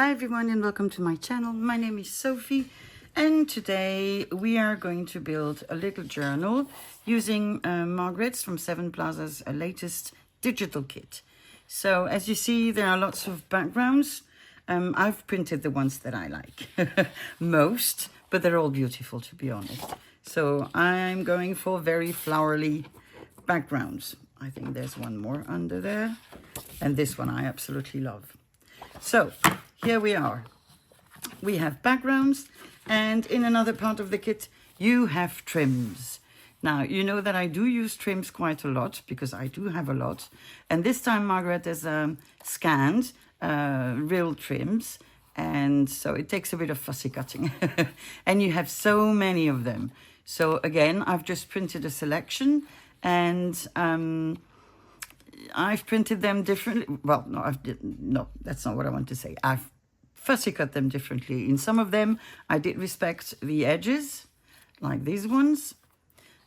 Hi everyone and welcome to my channel. My name is Sophie and today we are going to build a little journal using Margaret's from Sevenplaza's latest digital kit. So as you see, there are lots of backgrounds. I've printed the ones that I like most, but they're all beautiful, to be honest. So I'm going for very flowery backgrounds. I think there's one more under there, and this one I absolutely love. So here we are. We have backgrounds, and in another part of the kit you have trims. Now you know that I do use trims quite a lot because I do have a lot, and this time Margaret has scanned real trims, and so it takes a bit of fussy cutting and you have so many of them. So again, I've just printed a selection, and I've printed them differently. Well, no, that's not what I want to say. I've fussy cut them differently. In some of them, I did respect the edges, like these ones.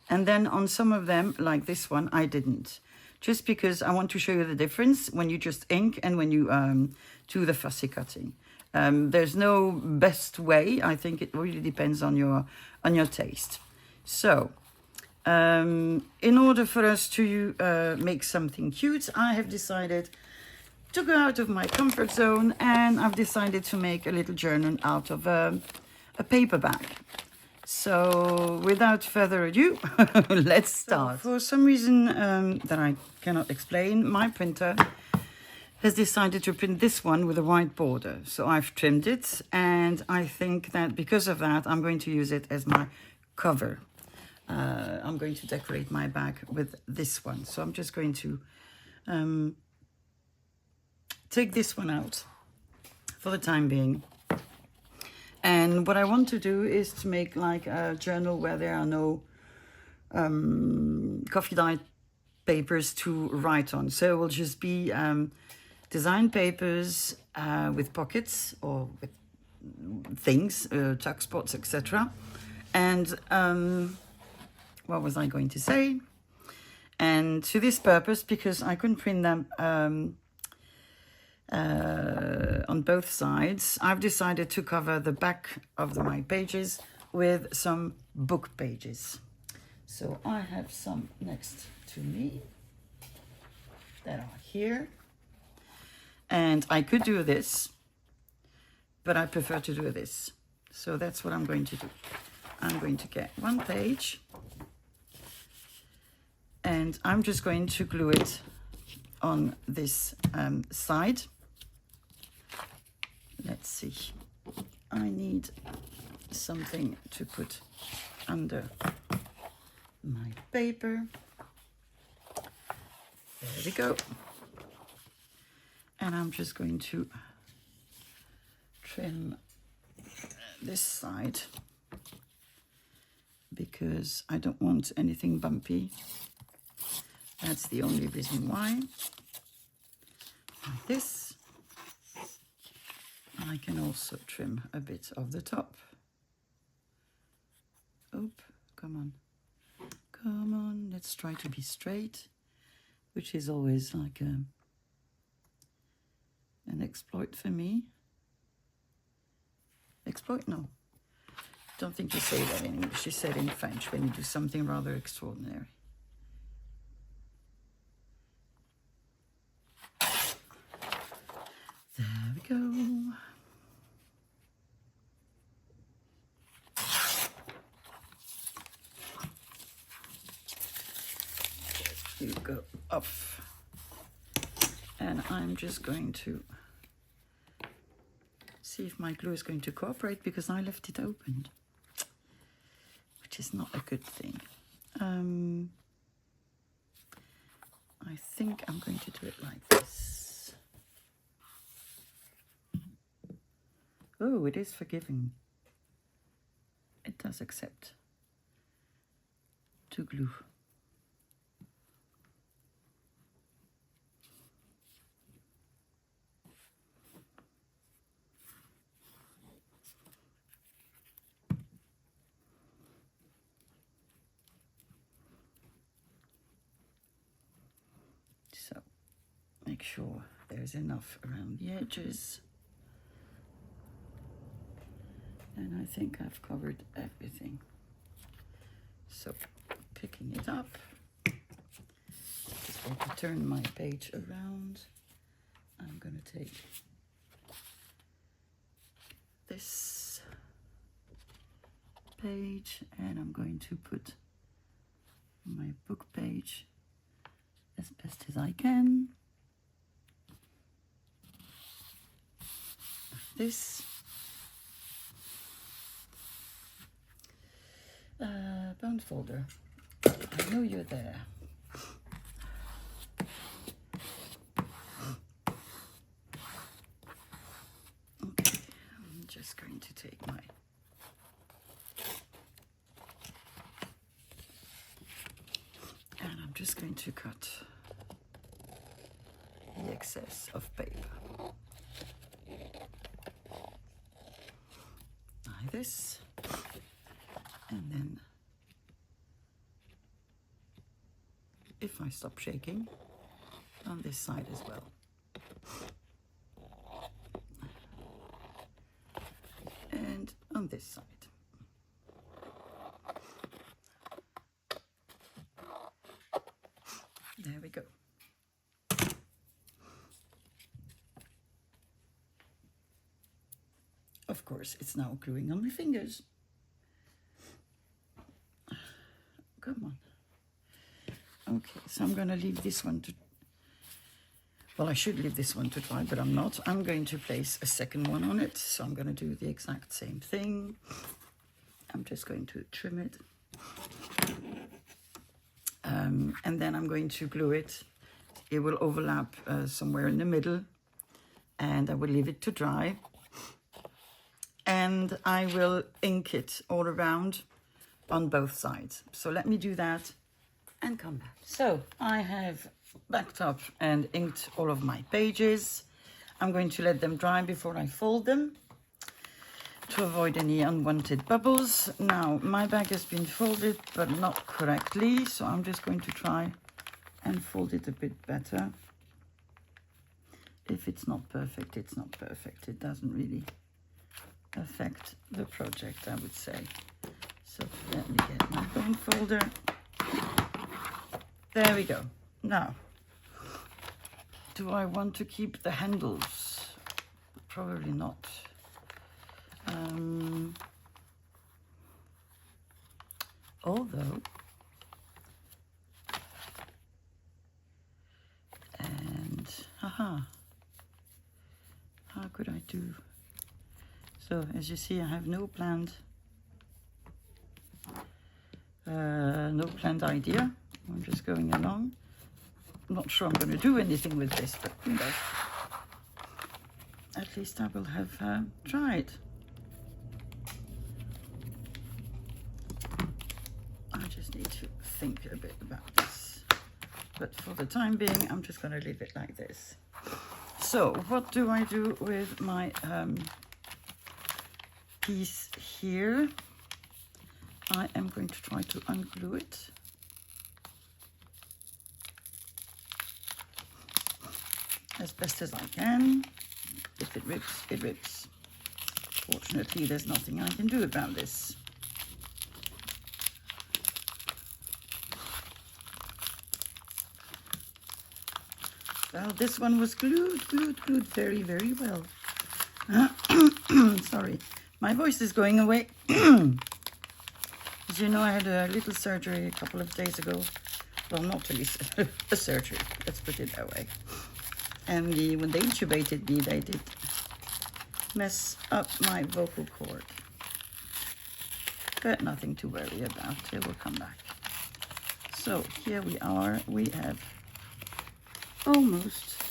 And then on some of them, like this one, I didn't. Just because I want to show you the difference when you just ink and when you do the fussy cutting. There's no best way. I think it really depends on your taste. So, in order for us to make something cute, I have decided to go out of my comfort zone, and I've decided to make a little journal out of a paper bag. So without further ado, let's start. So for some reason that I cannot explain, my printer has decided to print this one with a white border. So I've trimmed it, and I think that because of that, I'm going to use it as my cover. I'm going to decorate my bag with this one. So I'm just going to take this one out for the time being. And what I want to do is to make like a journal where there are no coffee dye papers to write on. So it will just be design papers with pockets or with things, tuck spots, etc. And what was I going to say? And to this purpose, because I couldn't print them on both sides, I've decided to cover the back of my pages with some book pages. So I have some next to me that are here. And I could do this, but I prefer to do this. So that's what I'm going to do. I'm going to get one page, and I'm just going to glue it on this side. Let's see. I need something to put under my paper. There we go. And I'm just going to trim this side because I don't want anything bumpy. That's the only reason why. Like this. I can also trim a bit of the top. Oop, come on. Come on, let's try to be straight, which is always like an exploit for me. Exploit? No. Don't think you say that in English. You say it in French when you do something rather extraordinary. There we go. There you go, off. And I'm just going to see if my glue is going to cooperate, because I left it opened, which is not a good thing. I think I'm going to do it like this. Oh, it is forgiving. It does accept to glue. So make sure there's enough around the edges. And I think I've covered everything. So, picking it up, just going to turn my page around. I'm going to take this page and I'm going to put my book page as best as I can. This bound folder. I know you're there. Okay, I'm just going to take my and I'm just going to cut the excess of paper. Like this, and then if I stop shaking, on this side as well. And on this side. There we go. Of course, it's now gluing on my fingers. Come on. Okay, so I'm going to leave this one to... Well, I should leave this one to dry, but I'm not. I'm going to place a second one on it. So I'm going to do the exact same thing. I'm just going to trim it. And then I'm going to glue it. It will overlap somewhere in the middle. And I will leave it to dry. And I will ink it all around on both sides. So let me do that and come back. So I have backed up and inked all of my pages. I'm going to let them dry before I fold them to avoid any unwanted bubbles. Now my bag has been folded but not correctly, so I'm just going to try and fold it a bit better. If it's not perfect, it's not perfect. It doesn't really affect the project, I would say. So let me get my bone folder. There we go. Now, do I want to keep the handles? Probably not. Although, and haha, how could I do? So as you see, I have no planned idea. I'm just going along. I'm not sure I'm going to do anything with this, but you know, at least I will have tried. I just need to think a bit about this. But for the time being, I'm just going to leave it like this. So what do I do with my piece here? I am going to try to unglue it. As best as I can. If it rips, it rips. Fortunately, there's nothing I can do about this. Well, this one was glued very, very well. Sorry, my voice is going away. As you know, I had a little surgery a couple of days ago. Well, not really a surgery, let's put it that way. And when they intubated me, they did mess up my vocal cord. But nothing to worry about, it will come back. So here we are, we have almost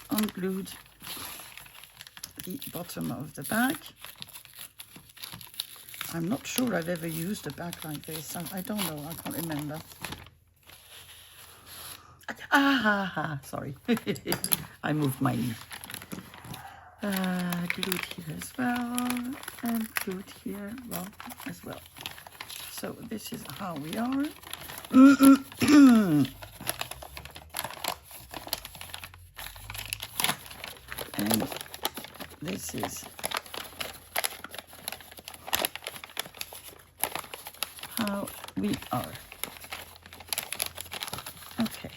unglued the bottom of the bag. I'm not sure I've ever used a bag like this. I don't know, I can't remember. Sorry. I moved my knee. Glued here as well, and glued here as well. So this is how we are. And this is how we are. Okay.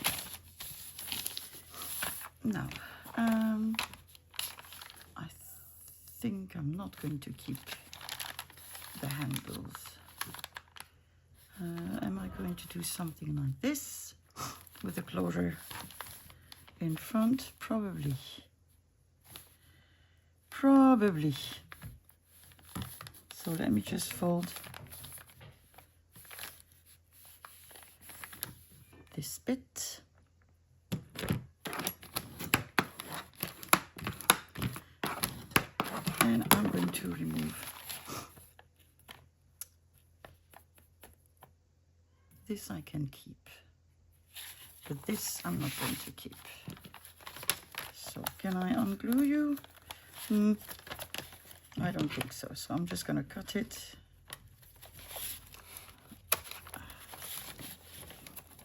Now, I think I'm not going to keep the handles. Am I going to do something like this with a closure in front? Probably. Probably. So let me just fold this bit. And I'm going to remove this. I can keep, but this I'm not going to keep. So can I unglue you? I don't think so. So I'm just going to cut it.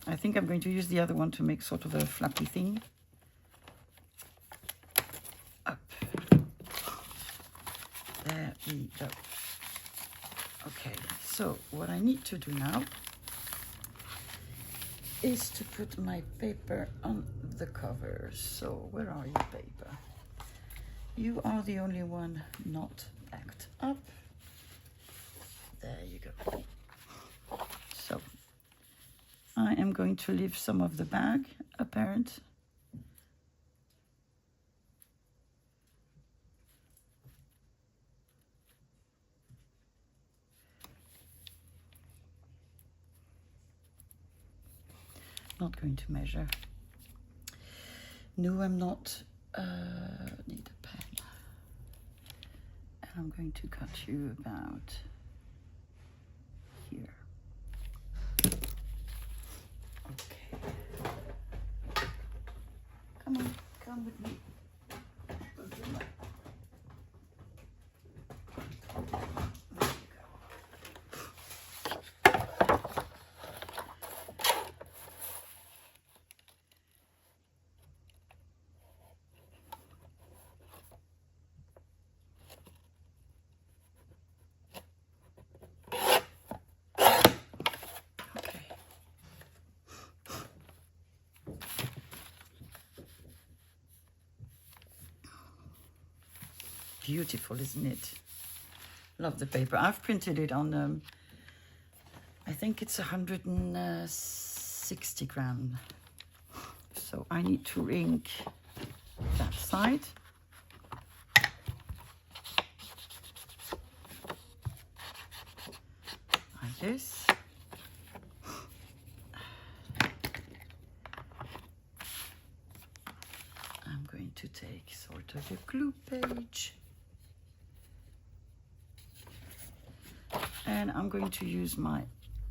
I think I'm going to use the other one to make sort of a flappy thing. Up. There we go. Okay, so what I need to do now is to put my paper on the cover. So where are you, paper? You are the only one not backed up. There you go. So I am going to leave some of the bag apparent. Not going to measure. No, I'm not. Need a pen. And I'm going to cut you about here. Okay. Come on, come with me. Beautiful, isn't it? Love the paper. I've printed it on, I think it's 160 gram. So I need to ink that side. Like this. I'm going to take sort of a glue page. And I'm going to use my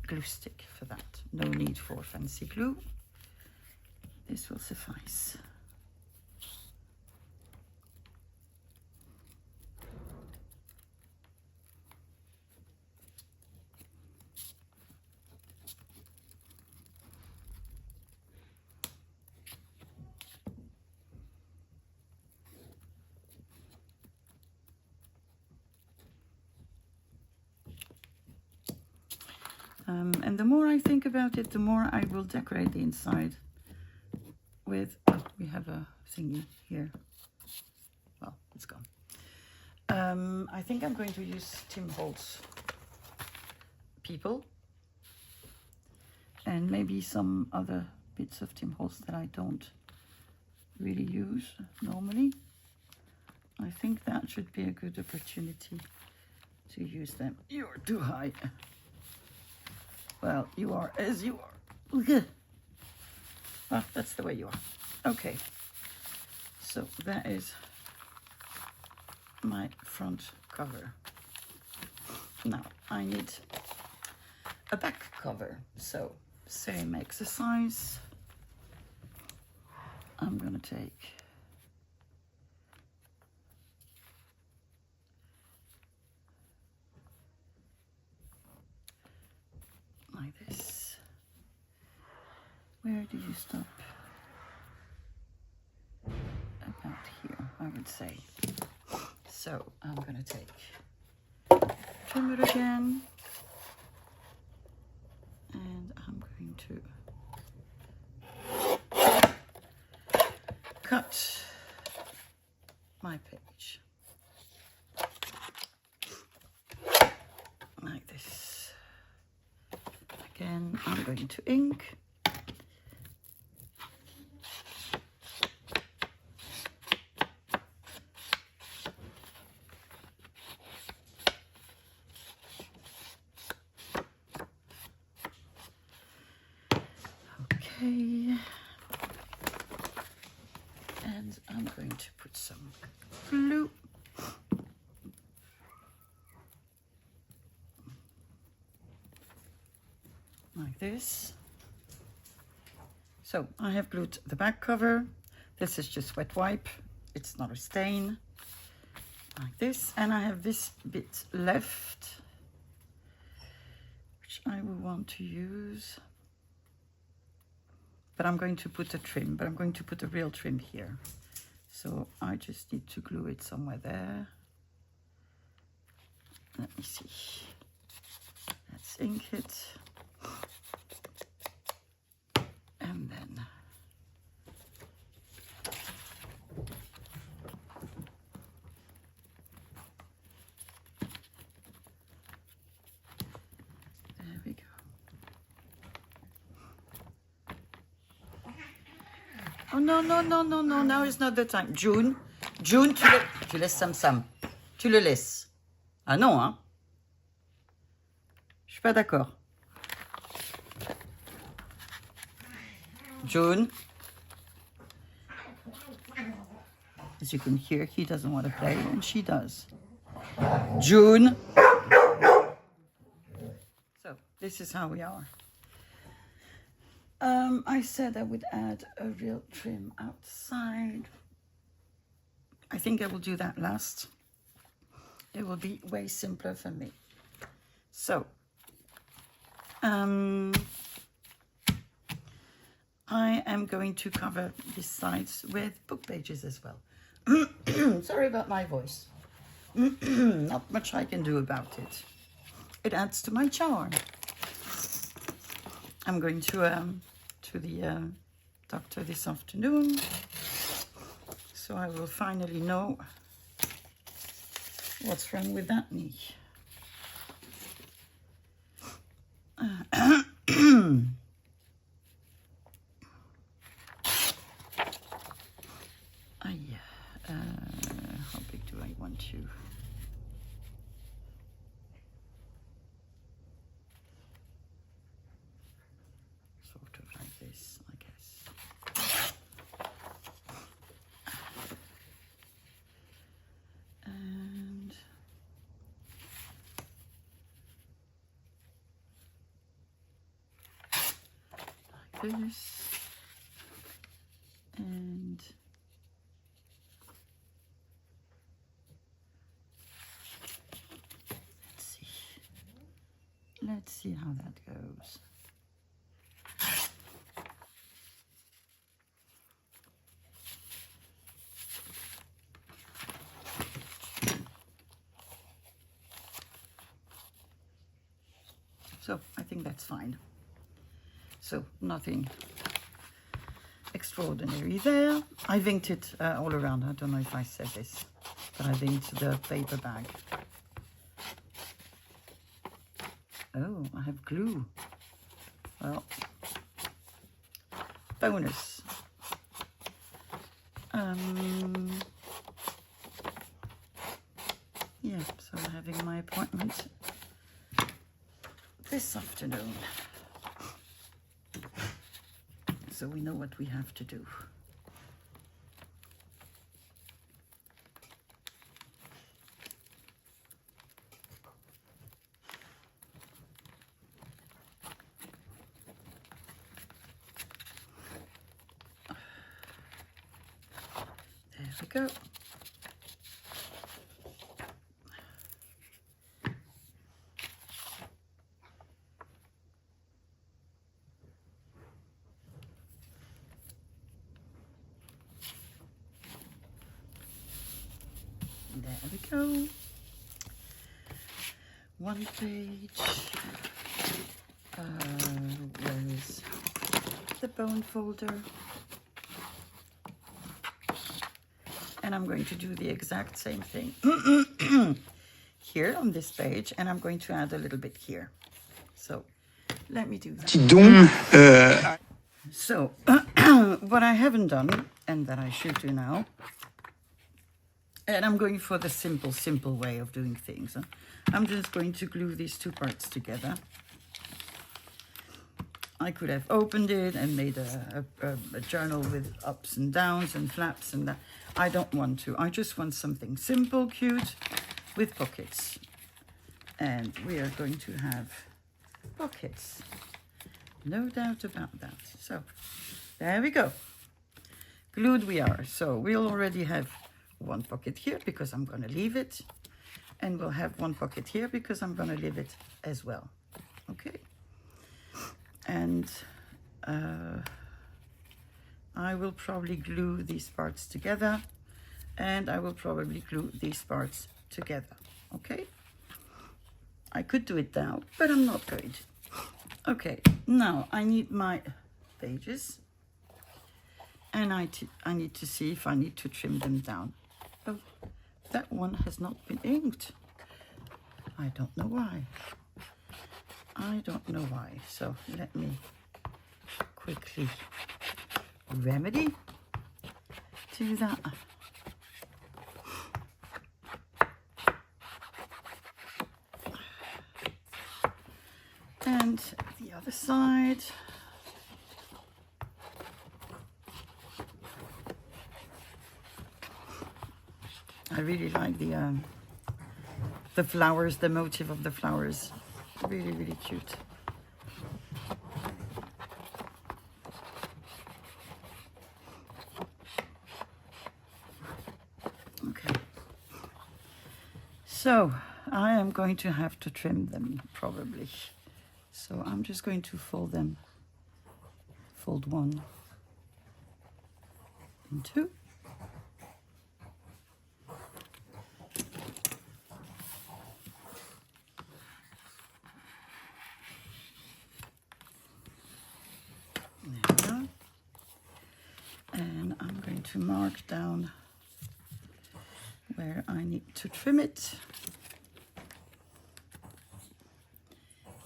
glue stick for that. No need for fancy glue. This will suffice. And the more I think about it, the more I will decorate the inside with, oh, we have a thingy here. Well, it's gone. I think I'm going to use Tim Holtz people and maybe some other bits of Tim Holtz that I don't really use normally. I think that should be a good opportunity to use them. You're too high. Well, you are as you are. Well, that's the way you are. Okay. So that is my front cover. Now I need a back cover. So same exercise. I'm gonna take like this. Where do you stop? About here, I would say. So I'm gonna take trimmer again. going to cut my page like this. Again, I'm going to ink. Okay, and I'm going to put some glue. Like this. So I have glued the back cover. This is just wet wipe. It's not a stain. Like this. And I have this bit left, which I will want to use. But I'm going to put a trim, but I'm going to put a real trim here. So I just need to glue it somewhere there. Let me see. Let's ink it. And then there we go. Oh no, no, no, no, no, now is not the time. June, tu laisses Sam. Tu le laisses. Ah non, hein. Je suis pas d'accord. June. As you can hear, he doesn't want to play, and she does. June. So, this is how we are. I said I would add a real trim outside. I think I will do that last. It will be way simpler for me. So, I am going to cover these sides with book pages as well. Sorry about my voice. Not much I can do about it. It adds to my charm. I'm going to the doctor this afternoon, so I will finally know what's wrong with that knee. How big do I want to? Sort of like this, I guess. And like this. And let's see how that goes. So I think that's fine. So nothing extraordinary there. I've inked it all around. I don't know if I said this, but I've inked the paper bag. Oh, I have glue. Well, bonus. Yeah, so I'm having my appointment this afternoon. So we know what we have to do. There we go. There we go. One page. Where is the bone folder. And I'm going to do the exact same thing here on this page, and I'm going to add a little bit here. So let me do that. So what I haven't done, and that I should do now, and I'm going for the simple way of doing things. I'm just going to glue these two parts together. I could have opened it and made a journal with ups and downs and flaps and that. I don't want to. I just want something simple, cute, with pockets. And we are going to have pockets. No doubt about that. So, there we go. Glued we are. So, we'll already have one pocket here because I'm going to leave it. And we'll have one pocket here because I'm going to leave it as well. Okay. And I will probably glue these parts together, and I will probably glue these parts together. Okay, I could do it now, but I'm not going to. Okay, now I need my pages, and I need to see if I need to trim them down. Oh, that one has not been inked. I don't know why. I don't know why. So let me quickly remedy do that. And the other side. I really like the flowers, the motif of the flowers. Really, really cute. Okay. So I am going to have to trim them probably. So I'm just going to fold them. Fold one and two. And I'm going to mark down where I need to trim it.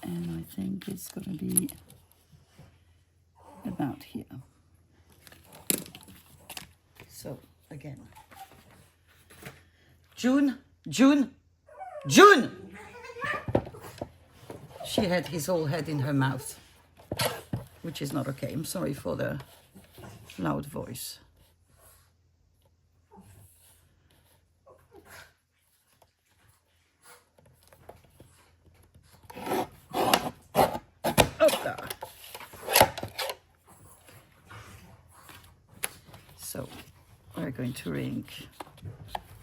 And I think it's going to be about here. So again, June. She had his whole head in her mouth, which is not okay. I'm sorry for the loud voice. So we're going to re-ink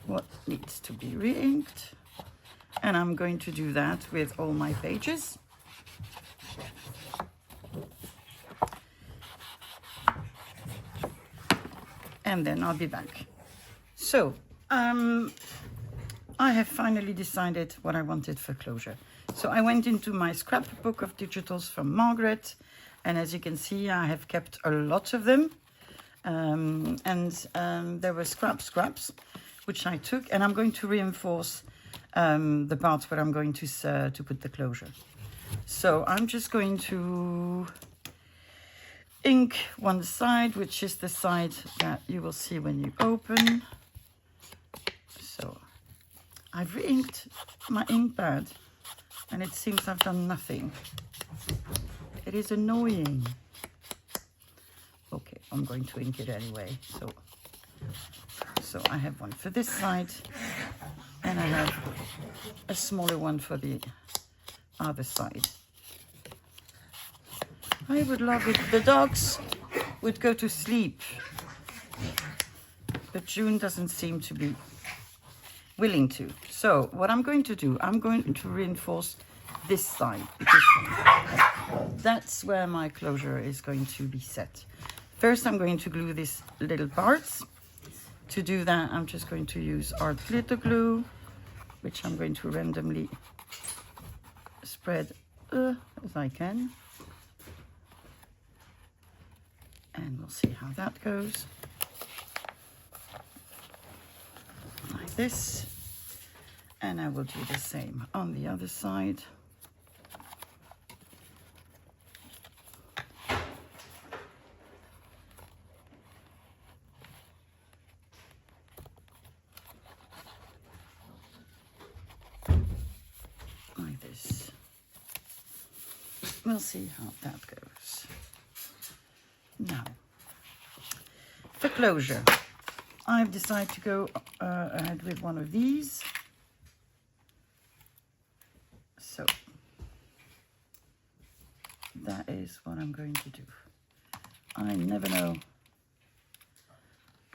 what needs to be re-inked, and I'm going to do that with all my pages. And then I'll be back. So I have finally decided what I wanted for closure. So I went into my scrapbook of digitals from Margaret, and as you can see, I have kept a lot of them. There were scraps, which I took, and I'm going to reinforce the parts where I'm going to put the closure. So I'm just going to ink one side, which is the side that you will see when you open. So I've re-inked my ink pad, and it seems I've done nothing. It is annoying. Okay, I'm going to ink it anyway. So I have one for this side, and I have a smaller one for the other side. I would love it. The dogs would go to sleep, but June doesn't seem to be willing to. So what I'm going to do, I'm going to reinforce this side, because that's where my closure is going to be set. First, I'm going to glue these little parts. To do that, I'm just going to use art glitter glue, which I'm going to randomly spread as I can. And we'll see how that goes. Like this. And I will do the same on the other side. Like this. We'll see how that goes. Now, for closure, I've decided to go ahead with one of these. So that is what I'm going to do. I never know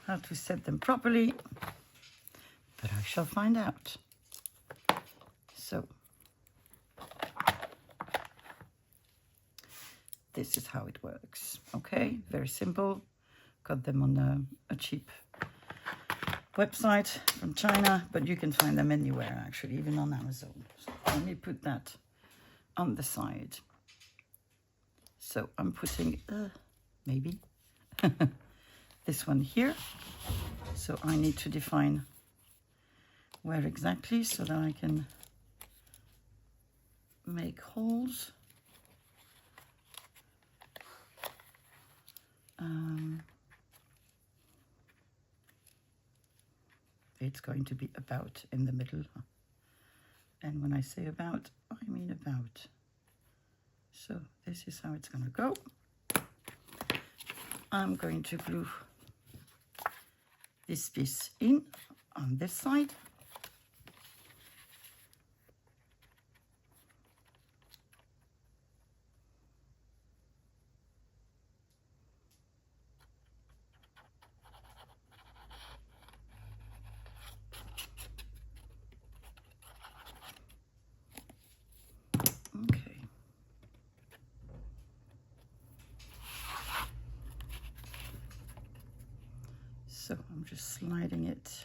how to set them properly, but I shall find out. So this is how it works. Okay, very simple. Got them on a cheap website from China, but you can find them anywhere actually, even on Amazon. So let me put that on the side. So I'm putting maybe this one here. So I need to define where exactly so that I can make holes. It's going to be about in the middle. And when I say about, I mean about. So this is how it's going to go. I'm going to glue this piece in on this side. So I'm just sliding it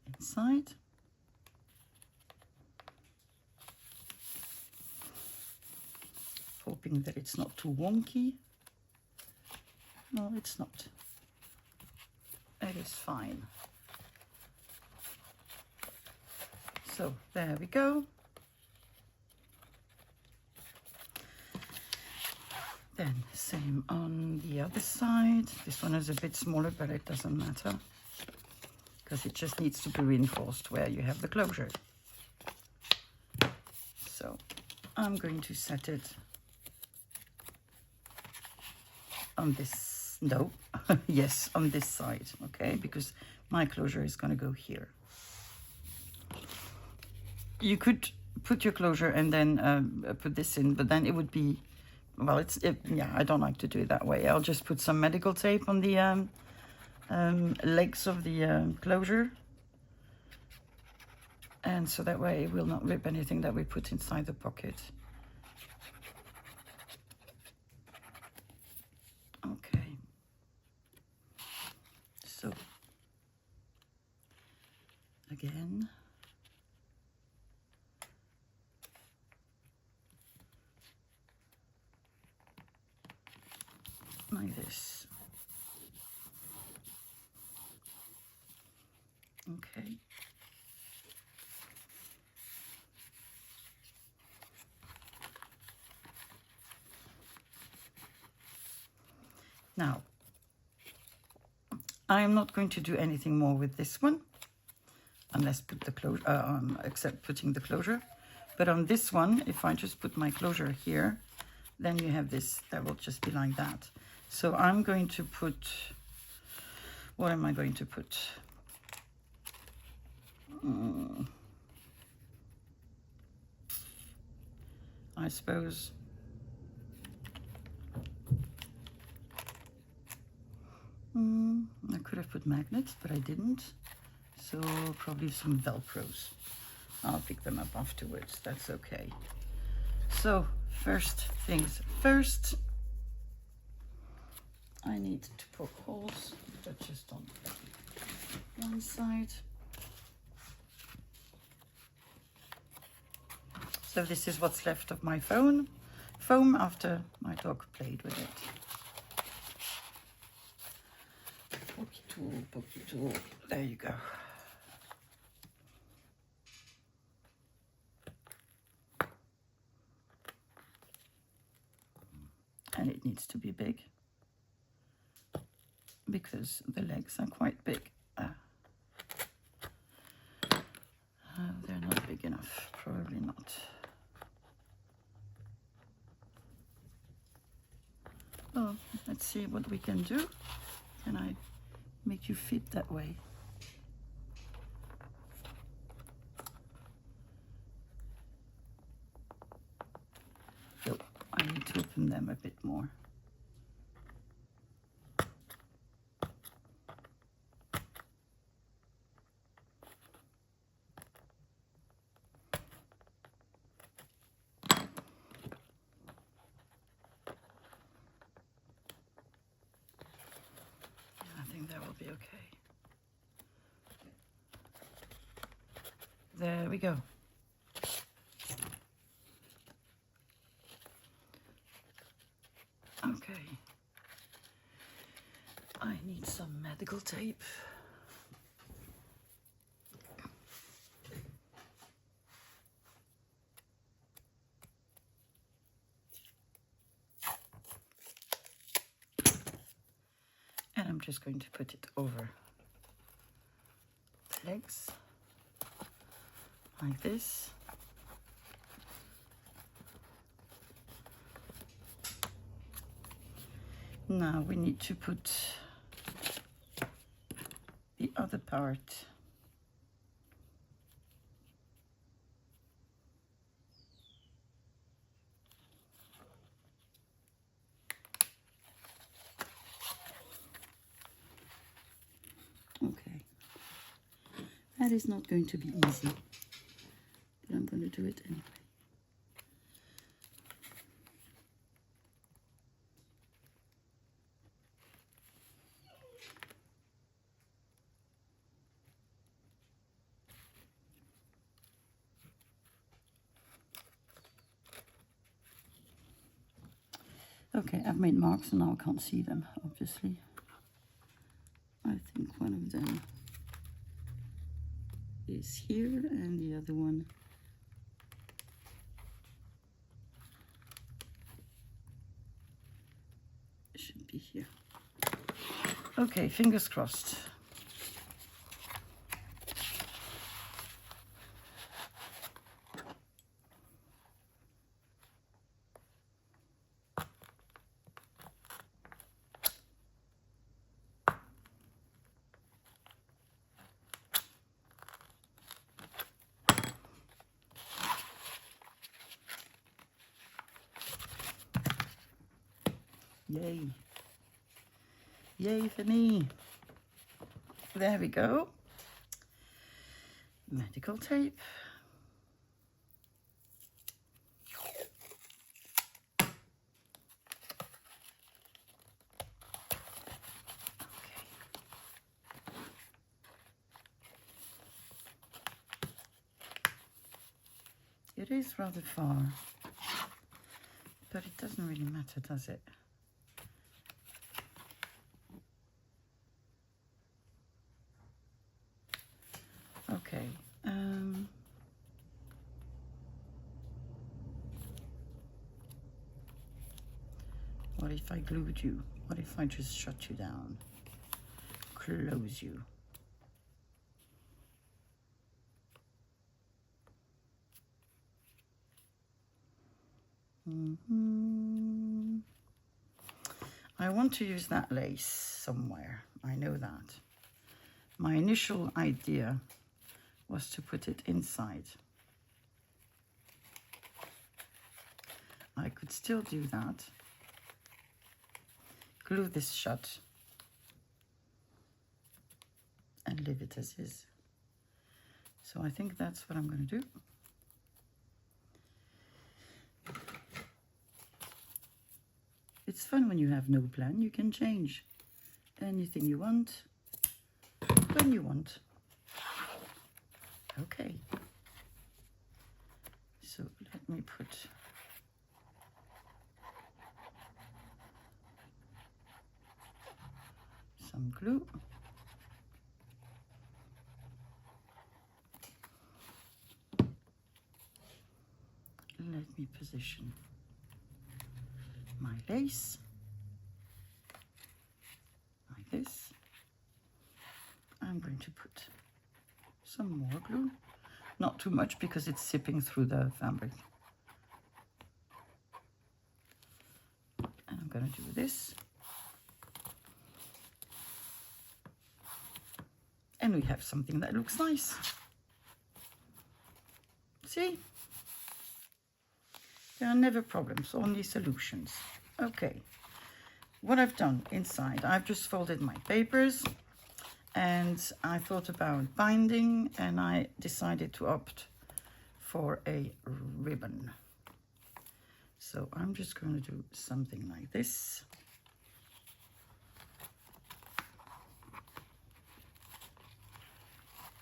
inside. Hoping that it's not too wonky. No, it's not. It is fine. So there we go. Then same on the other side. This one is a bit smaller, but it doesn't matter because it just needs to be reinforced where you have the closure. So I'm going to set it on this, no, yes, on this side, okay, because my closure is going to go here. You could put your closure and then put this in, but then it would be, well, yeah, I don't like to do it that way. I'll just put some medical tape on the legs of the closure. And so that way it will not rip anything that we put inside the pocket. Okay. So, again. Like this. Okay. Now, I am not going to do anything more with this one, unless put the closure, except putting the closure. But on this one, if I just put my closure here, then you have this, that will just be like that. So I'm going to put, what am I going to put? I suppose I could have put magnets, but I didn't. So probably some Velcros. I'll pick them up afterwards, that's okay. So first things first, I need to poke holes, but just on one side. So this is what's left of my phone. foam after my dog played with it. Pokey tool. There you go. And it needs to be big because the legs are quite big. They're not big enough, probably not. Well, let's see what we can do. Can I make you fit that way? So I need to open them a bit more. Be okay. There we go. Okay. I need some medical tape. And I'm just going to put it over the legs, like this. Now we need to put the other part . Okay, that is not going to be easy, but I'm going to do it anyway. Okay, I've made marks and now I can't see them, obviously. I think one of them is here and the other one should be here. Okay, fingers crossed. Yay. Yay for me. There we go. Medical tape. It is rather far, but it doesn't really matter, does it? Okay. What if I glued you? What if I just shut you down? Close you? I want to use that lace somewhere. I know that. My initial idea was to put it inside. I could still do that. Glue this shut and leave it as is. So I think that's what I'm going to do. It's fun when you have no plan. You can change anything you want, when you want. Okay. So let me put some glue. Let me position my lace like this. I'm going to put some more glue, not too much because it's sipping through the fabric. And I'm going to do this. And we have something that looks nice. See? There are never problems, only solutions. Okay. What I've done inside, I've just folded my papers and I thought about binding and I decided to opt for a ribbon. So I'm just going to do something like this.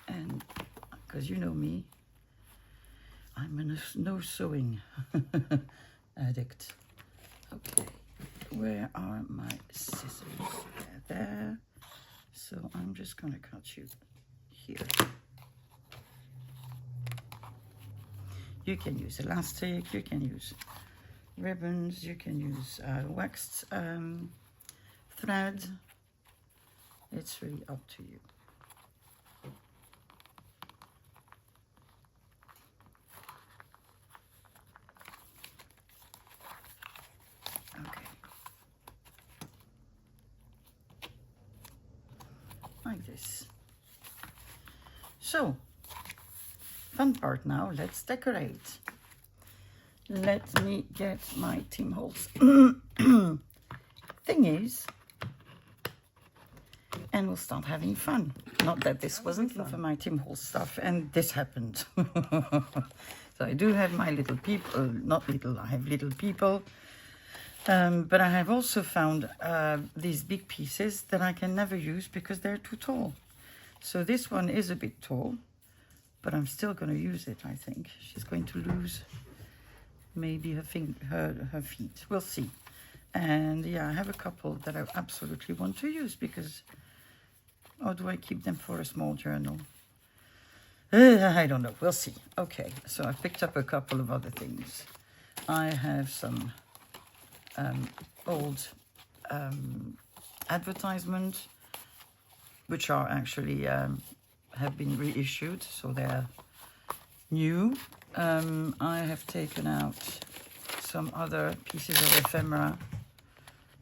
And because you know me, I'm a no sewing addict. Okay, where are my scissors? They're there. So I'm just going to cut you here. You can use elastic, you can use ribbons, you can use waxed thread. It's really up to you. Okay. Like this. So, fun part now, let's decorate. Let me get my Tim Holtz thingies and we'll start having fun. Not that this wasn't fun for my Tim Holtz stuff and this happened. So I do have my little people, not little, I have little people. But I have also found these big pieces that I can never use because they're too tall. So this one is a bit tall, but I'm still going to use it, I think. She's going to lose maybe her feet. We'll see. And yeah, I have a couple that I absolutely want to use because, or do I keep them for a small journal? I don't know. We'll see. Okay, so I picked up a couple of other things. I have some old advertisements, which are actually have been reissued, so they're new. I have taken out some other pieces of ephemera.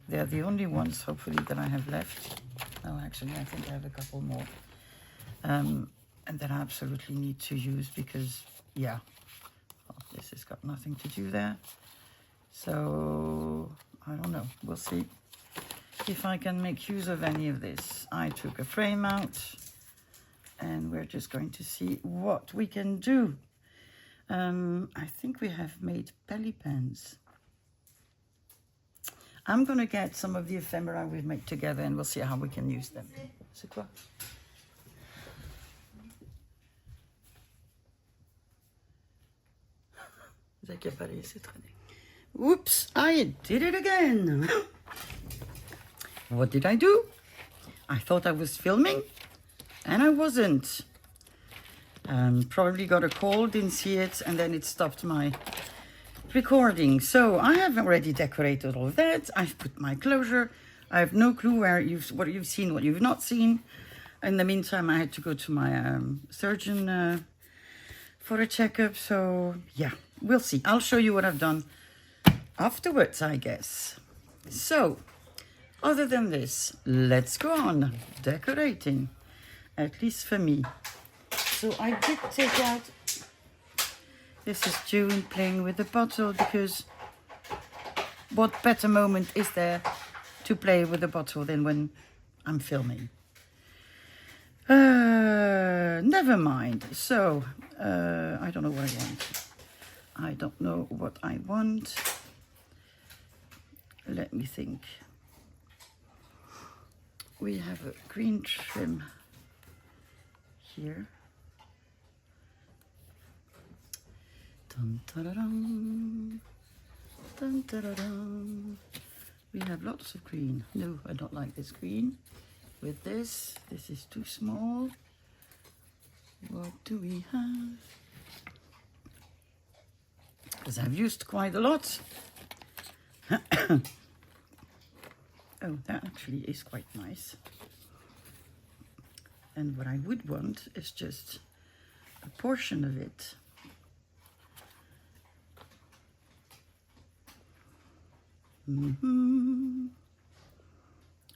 They're the only ones, hopefully, that I have left. Oh, actually, I think I have a couple more. And that I absolutely need to use because, yeah, well, this has got nothing to do there. So, I don't know. We'll see if I can make use of any of this. I took a frame out and we're just going to see what we can do. I think we have made belly pants. I'm going to get some of the ephemera we've made together and we'll see how we can use them. C'est quoi? Oops, I did it again. What did I do? I thought I was filming and I wasn't. Probably got a cold, didn't see it, and then it stopped my recording. So I have already decorated all of that. I've put my closure. I have no clue what you've seen, what you've not seen. In the meantime, I had to go to my surgeon for a checkup. So yeah, we'll see. I'll show you what I've done afterwards, I guess. So other than this, let's go on decorating, at least for me. So I did take out, this is June playing with the bottle, because what better moment is there to play with the bottle than when I'm filming? Never mind. So, I don't know what I want. I don't know what I want. Let me think. We have a green trim here. Dun, da-da-dum. Dun, da-da-dum. We have lots of green. No, I don't like this green. with this. This is too small. What do we have? Because I've used quite a lot. Oh, that actually is quite nice. And what I would want is just a portion of it.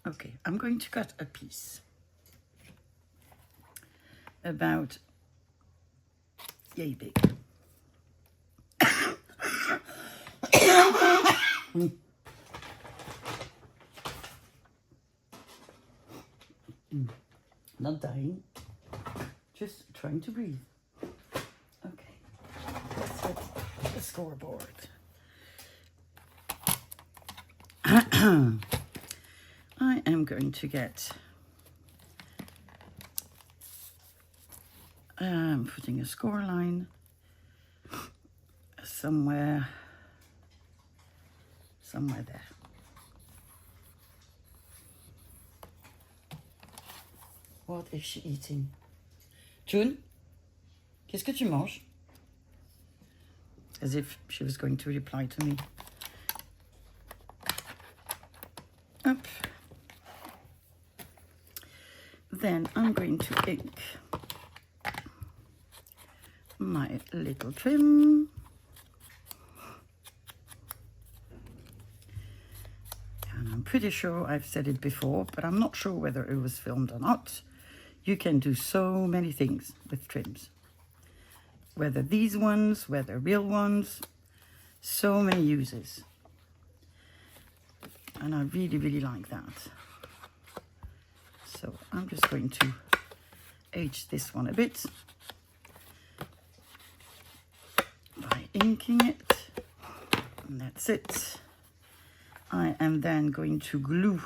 Okay, I'm going to cut a piece about yay big. Not dying, just trying to breathe. Okay, let's hit the scoreboard. I am going to get, I'm putting a score line somewhere there. What is she eating? June, qu'est-ce que tu manges? As if she was going to reply to me. Up. Then I'm going to ink my little trim. And I'm pretty sure I've said it before, but I'm not sure whether it was filmed or not. You can do so many things with trims. Whether these ones, whether real ones, so many uses. And I really, really like that. So I'm just going to age this one a bit by inking it. And that's it. I am then going to glue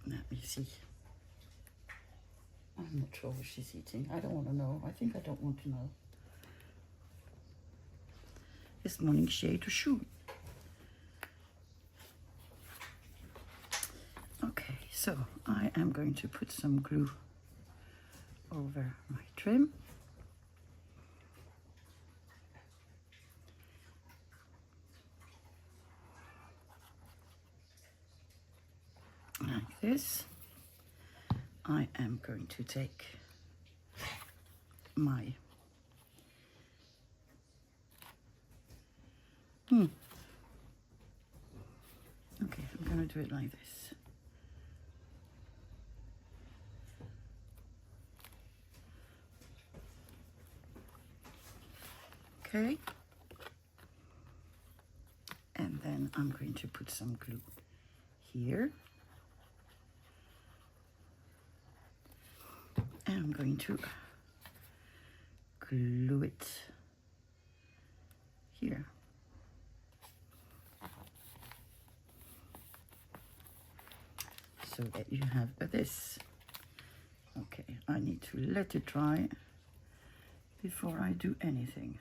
let me see. I'm not sure what she's eating. I don't want to know. I think I don't want to know. This morning she ate a shoe. Okay, so I am going to put some glue over my trim. Like this. I am going to take my okay, I'm going to do it like this. Okay. And then I'm going to put some glue here. And I'm going to glue it here. So that you have this. Okay, I need to let it dry before I do anything.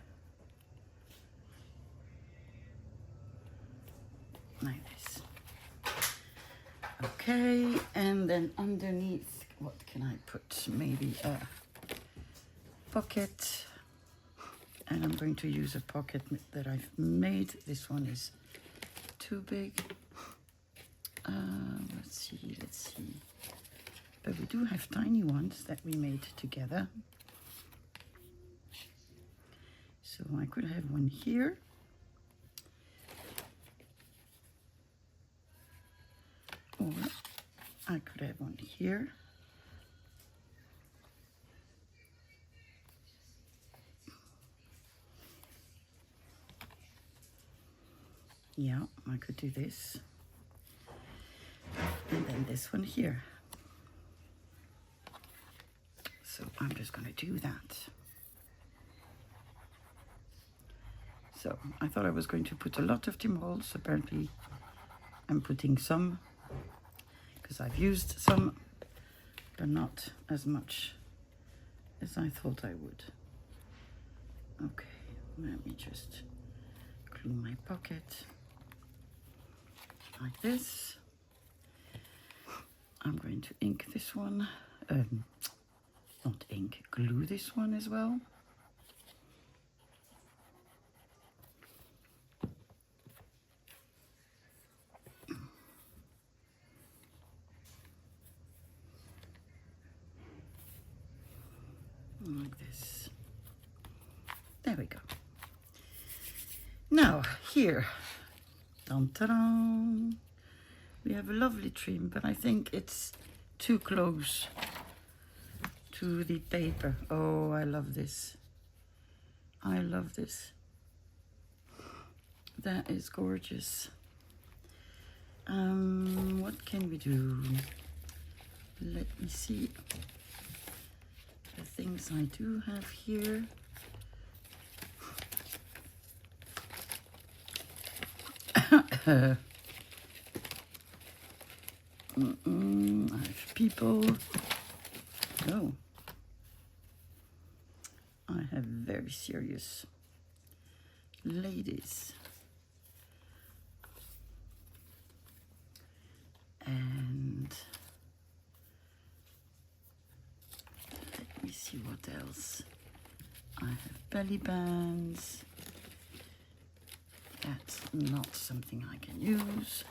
Like this. Okay, and then underneath, what can I put? Maybe a pocket. And I'm going to use a pocket that I've made. This one is too big. Let's see. But we do have tiny ones that we made together. So I could have one here. Or I could have one here. Yeah, I could do this. And then this one here. So I'm just going to do that. So I thought I was going to put a lot of tim rolls. Apparently I'm putting some because I've used some, but not as much as I thought I would. Okay, let me just glue my pocket. like this. I'm going to ink this one, not ink, glue this one as well. Like this. There we go. Now here, dun, ta, dun, we have a lovely trim, but I think it's too close to the paper. Oh, I love this. I love this. That is gorgeous. What can we do? Let me see the things I do have here. I have people. Oh, I have very serious ladies. And let me see what else. I have belly bands. That's not something I can use.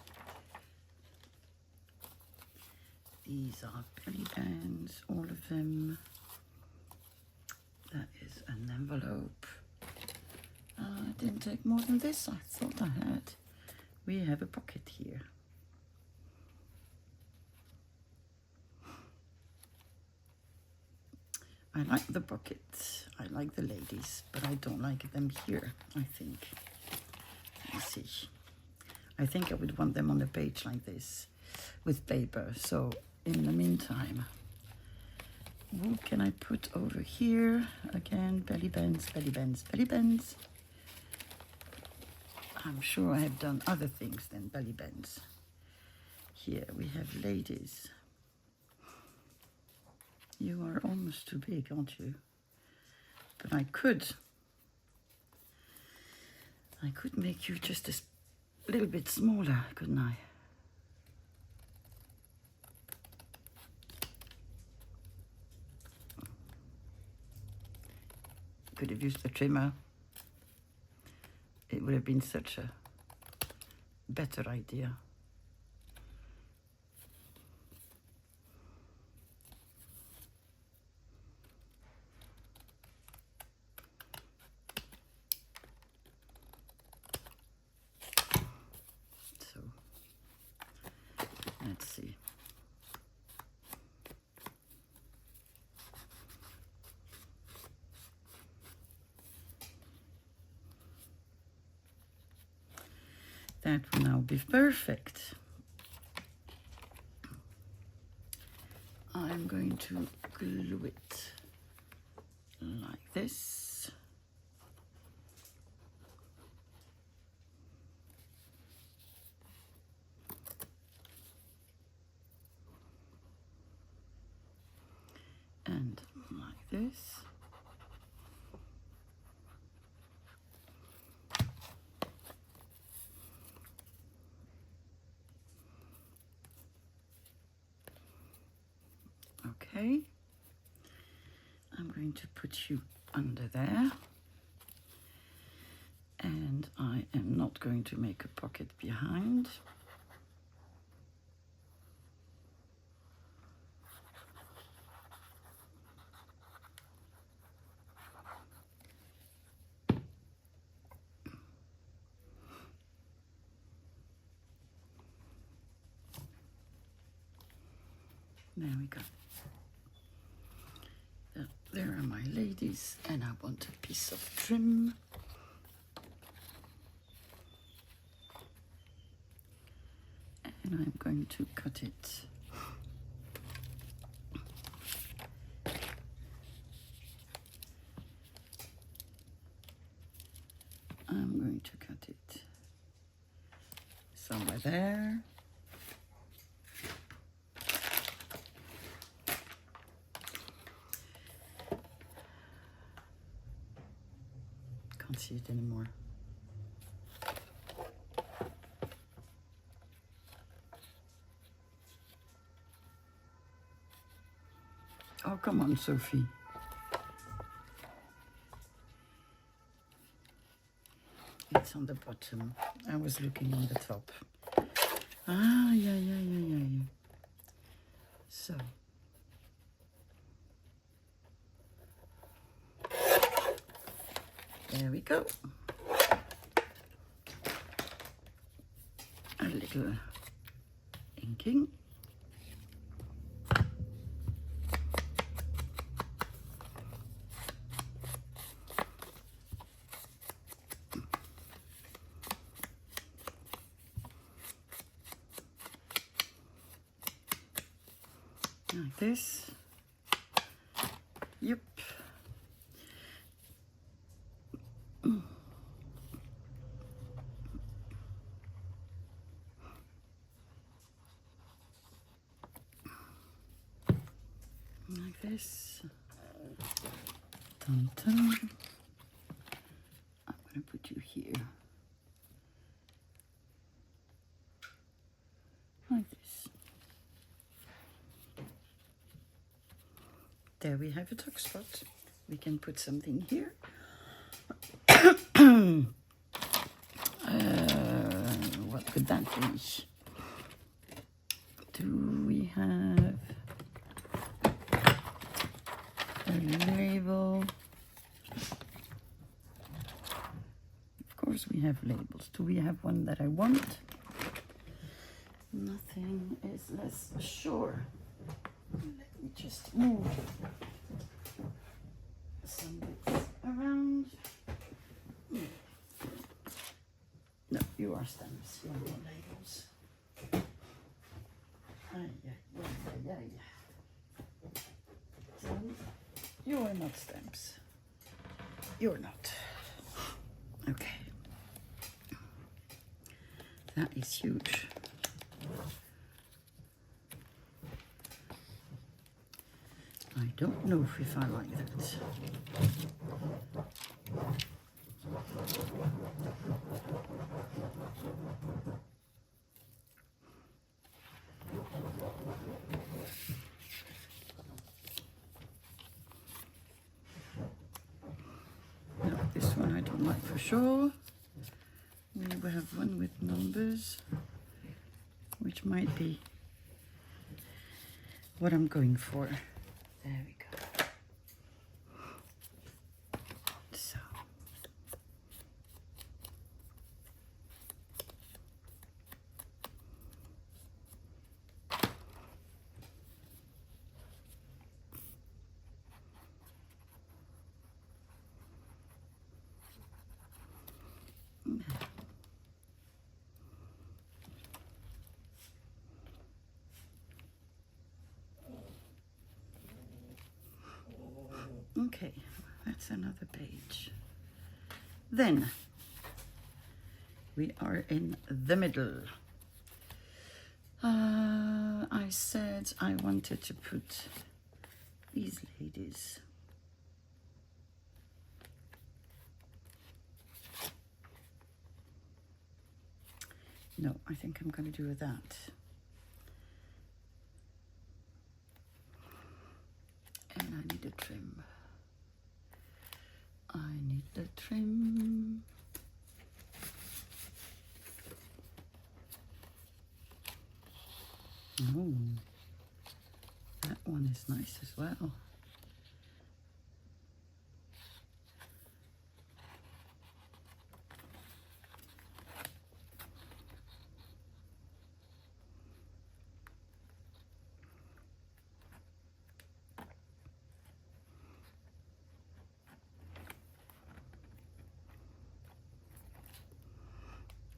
These are belly bands, all of them. That is an envelope. It didn't take more than this. I thought I had. We have a pocket here. I like the pocket. I like the ladies, but I don't like them here, I think. Let me see. I think I would want them on the page like this with paper. So in the meantime, what can I put over here? Again, belly bands, belly bands, belly bands. I'm sure I have done other things than belly bands. Here we have ladies. You are almost too big, aren't you? But I could make you just a little bit smaller, couldn't I? Could have used the trimmer. It would have been such a better idea. So, let's see. That will now be perfect. I'm going to glue it like this. And like this. Okay, I'm going to put you under there, and I am not going to make a pocket behind. There we go. There are my ladies, and I want a piece of trim. And I'm going to cut it. I'm going to cut it somewhere there. Can't see it anymore. come on, Sophie. It's on the bottom. I was looking on the top. Ah, yeah. So. There we go. A little inking. Like this. Yep. Like this. Dun, dun. I'm going to put you here. Like this. There we have a tuck spot. We can put something here. What could that be? Do we have a label? Of course we have labels. Do we have one that I want? Nothing is less sure. Let me just move some bits around. No, you are stamps. You are not labels. Yeah. So, you are not stamps. You're not. Okay. That is huge. I don't know if I like that. No, this one I don't like for sure. We have one with numbers, which might be what I'm going for. There we go. So. Okay, that's another page. Then we are in the middle. I said I wanted to put these ladies. No, I think I'm going to do that. And I need a trim. I need the trim. Oh, that one is nice as well.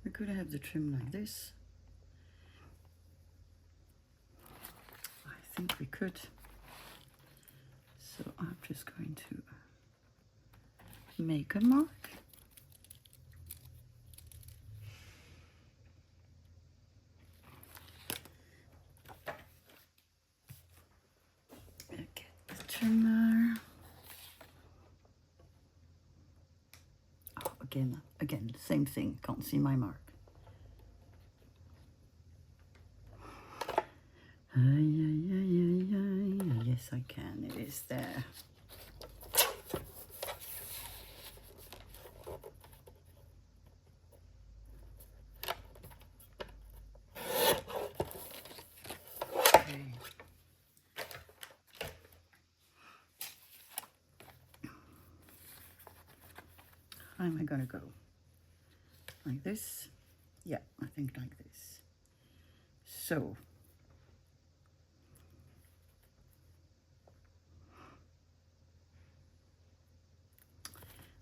We could have the trim like this. I think we could. So I'm just going to make a mark. Get the trimmer. Oh, again, same thing. Can't see my mark. Yes, I can. It is there. Okay. How am I gonna go? Like this? Yeah, I think like this. So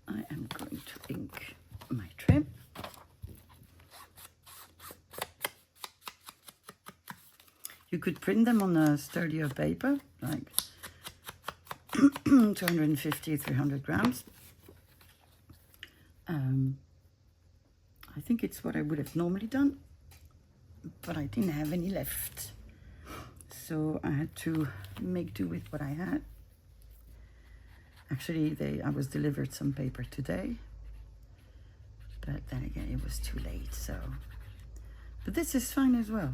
I am going to ink my trim. You could print them on a sturdier paper, like 250, 300 grams. I think it's what I would have normally done, but I didn't have any left. So I had to make do with what I had. Actually, I was delivered some paper today, but then again, it was too late, so. But this is fine as well,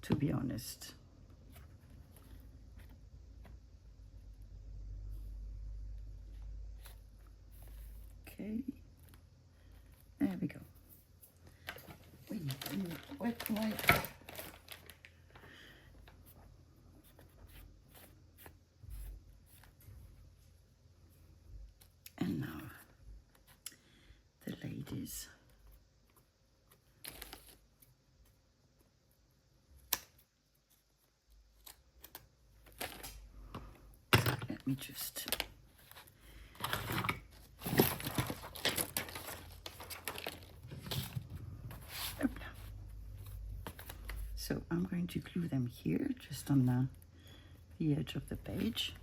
to be honest. Okay, there we go. We need a wet wipe. And now the ladies. So let me just So I'm going to glue them here, just on the edge of the page.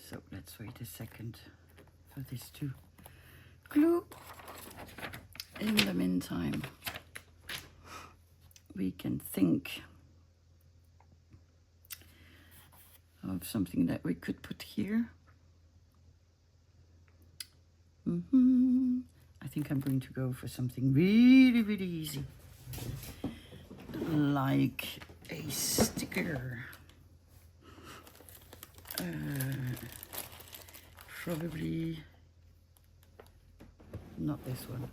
So let's wait a second for this to glue. In the meantime, we can think of something that we could put here. I think I'm going to go for something really, really easy, like a sticker. Probably not this one.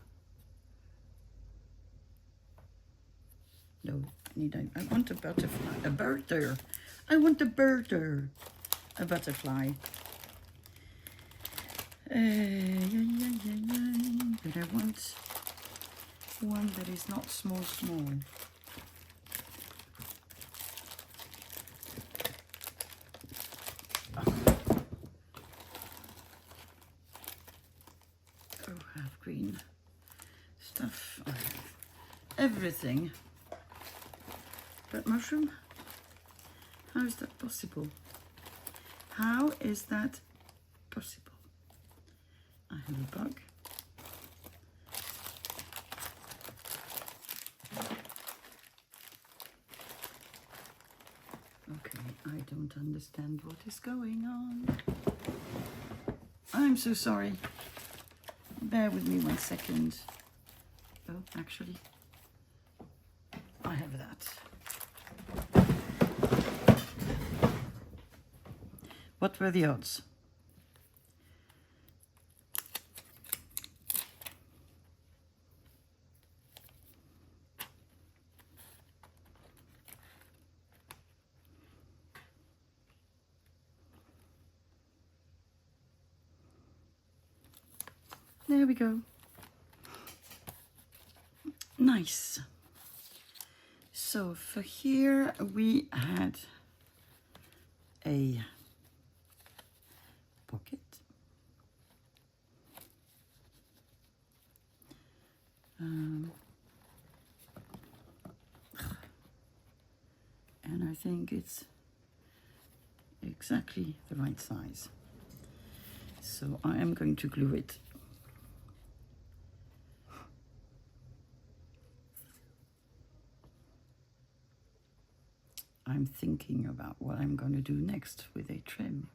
No, I want a butterfly, a birder. I want a birder, a butterfly. But I want one that is not small. Green stuff. I have everything but mushroom. How is that possible? How is that possible? I have a bug. Okay, I don't understand what is going on. I'm so sorry. Bear with me 1 second. Oh, actually, I have that. What were the odds? There we go. Nice. So for here we had a pocket. And I think it's exactly the right size. So I am going to glue it. I'm thinking about what I'm going to do next with a trim.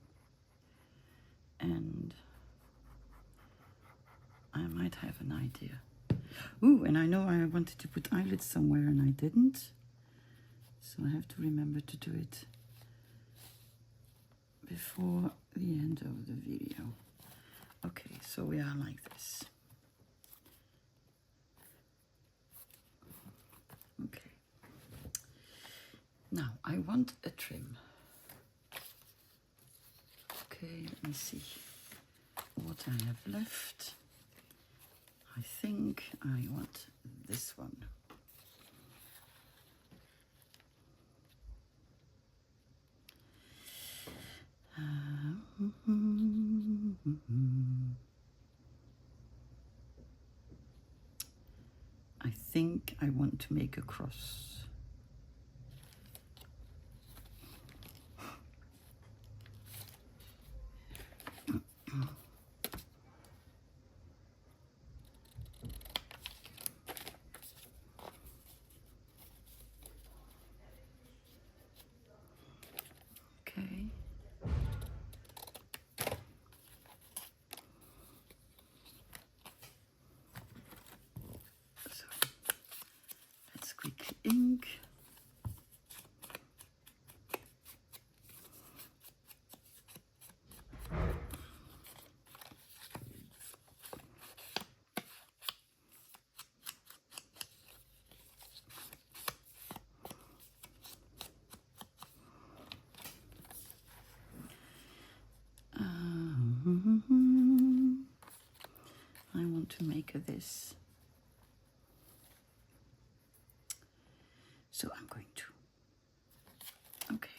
And I might have an idea. Ooh, and I know I wanted to put eyelets somewhere and I didn't. So I have to remember to do it before the end of the video. Okay, so we are like this. Okay. Now I want a trim. Okay, let me see what I have left. I think I want this one. I think I want to make a cross. Okay. So let's quickly ink. I want to make this. So I'm going to. Okay.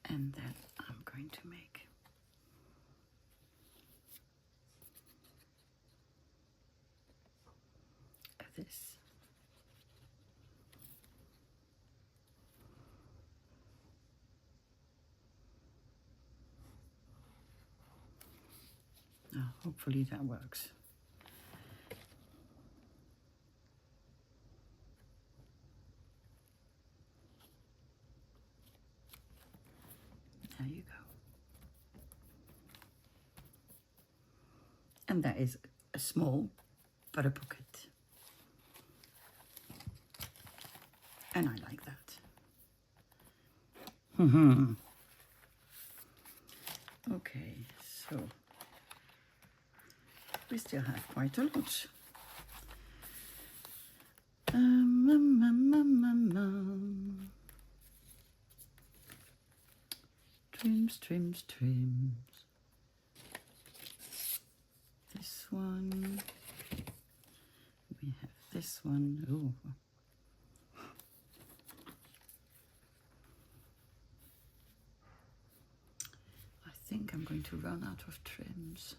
And then I'm going to make this. Now, hopefully that works. There you go. And that is a small but a pocket. And I like that. Okay, so we still have quite a lot. Trims, trims, trims. This one. We have this one. Oh. I think I'm going to run out of trims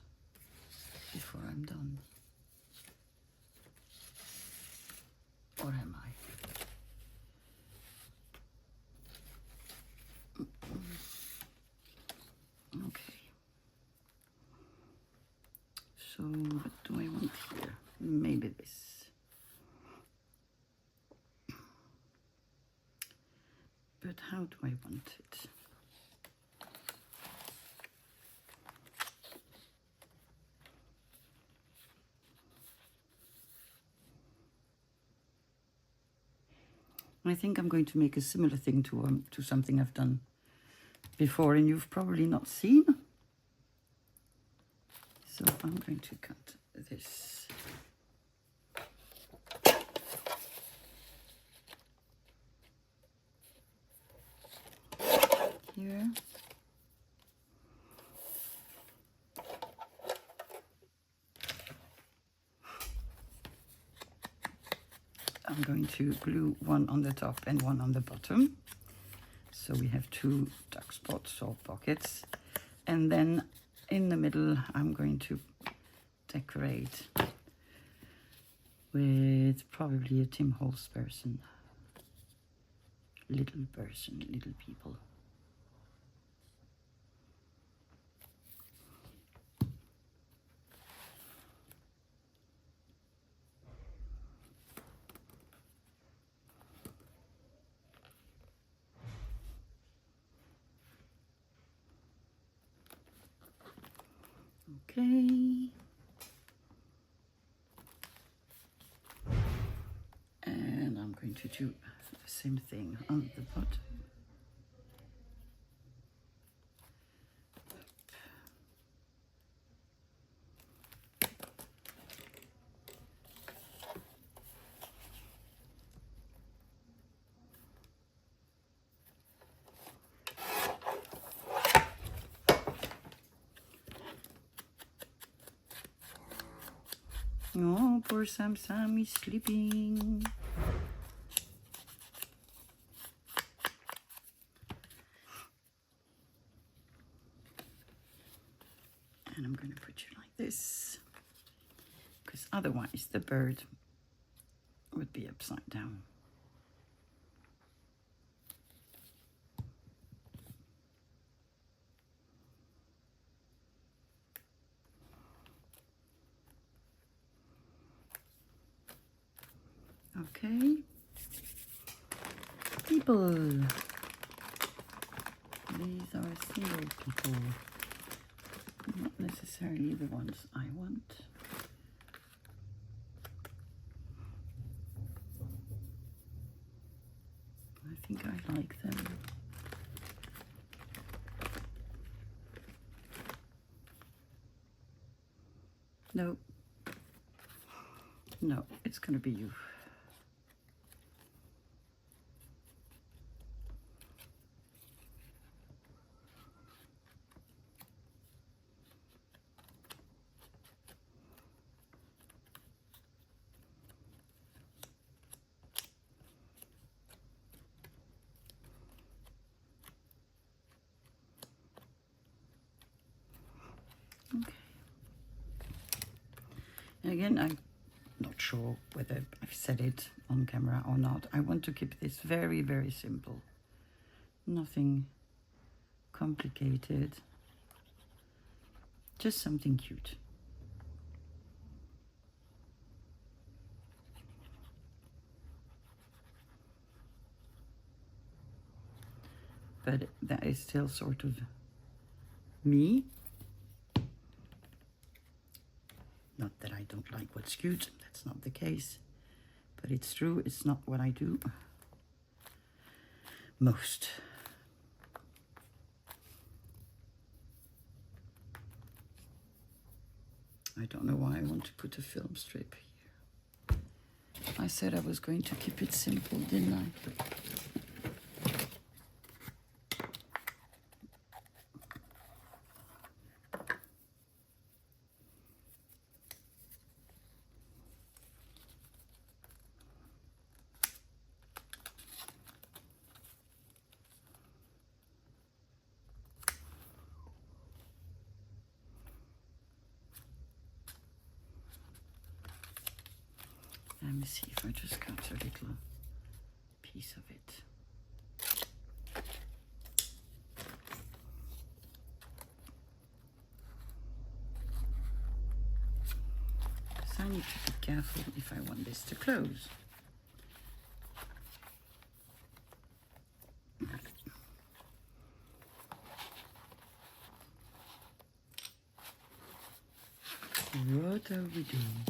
before I'm done. Or am I? Okay. So what do I want here? Maybe this. But how do I want it? I think I'm going to make a similar thing to something I've done before and you've probably not seen. So I'm going to cut this. Here. I'm going to glue one on the top and one on the bottom. So we have two tuck spots or pockets. And then in the middle, I'm going to decorate with probably a Tim Holtz person. Little person, little people. Okay. And I'm going to do the same thing on the bottom. Oh, poor Sam is sleeping. And I'm going to put you like this, because otherwise the bird would be upside down. Okay. People. These are single people. Not necessarily the ones I want. I think I like them. No. No, it's going to be you. Okay. And again, I'm not sure whether I've said it on camera or not. I want to keep this very, very simple. Nothing complicated. Just something cute. But that is still sort of me. Not that I don't like what's cute, that's not the case. But it's true, it's not what I do most. I don't know why I want to put a film strip here. I said I was going to keep it simple, didn't I? Let me see if I just cut a little piece of it. Because I need to be careful if I want this to close. What are we doing?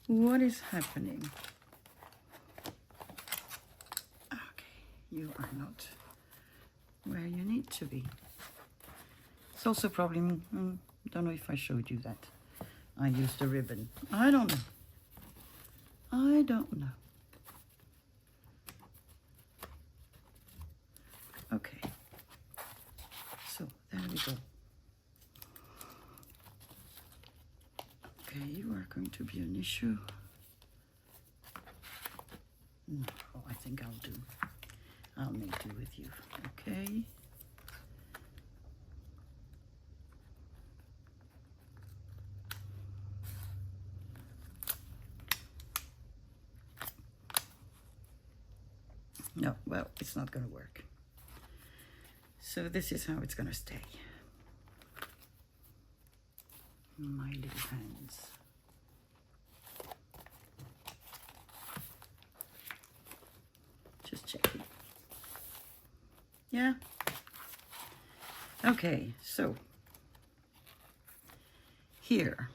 What is happening? Okay, you are not where you need to be. It's also a problem, don't know if I showed you that. I used a ribbon. I don't know. I don't know. Okay, so there we go. Okay, you are going to be an issue. No, I think I'll make do with you. Okay. No, well, it's not going to work. So this is how it's going to stay. My little hands. Just checking. Yeah. Okay, so here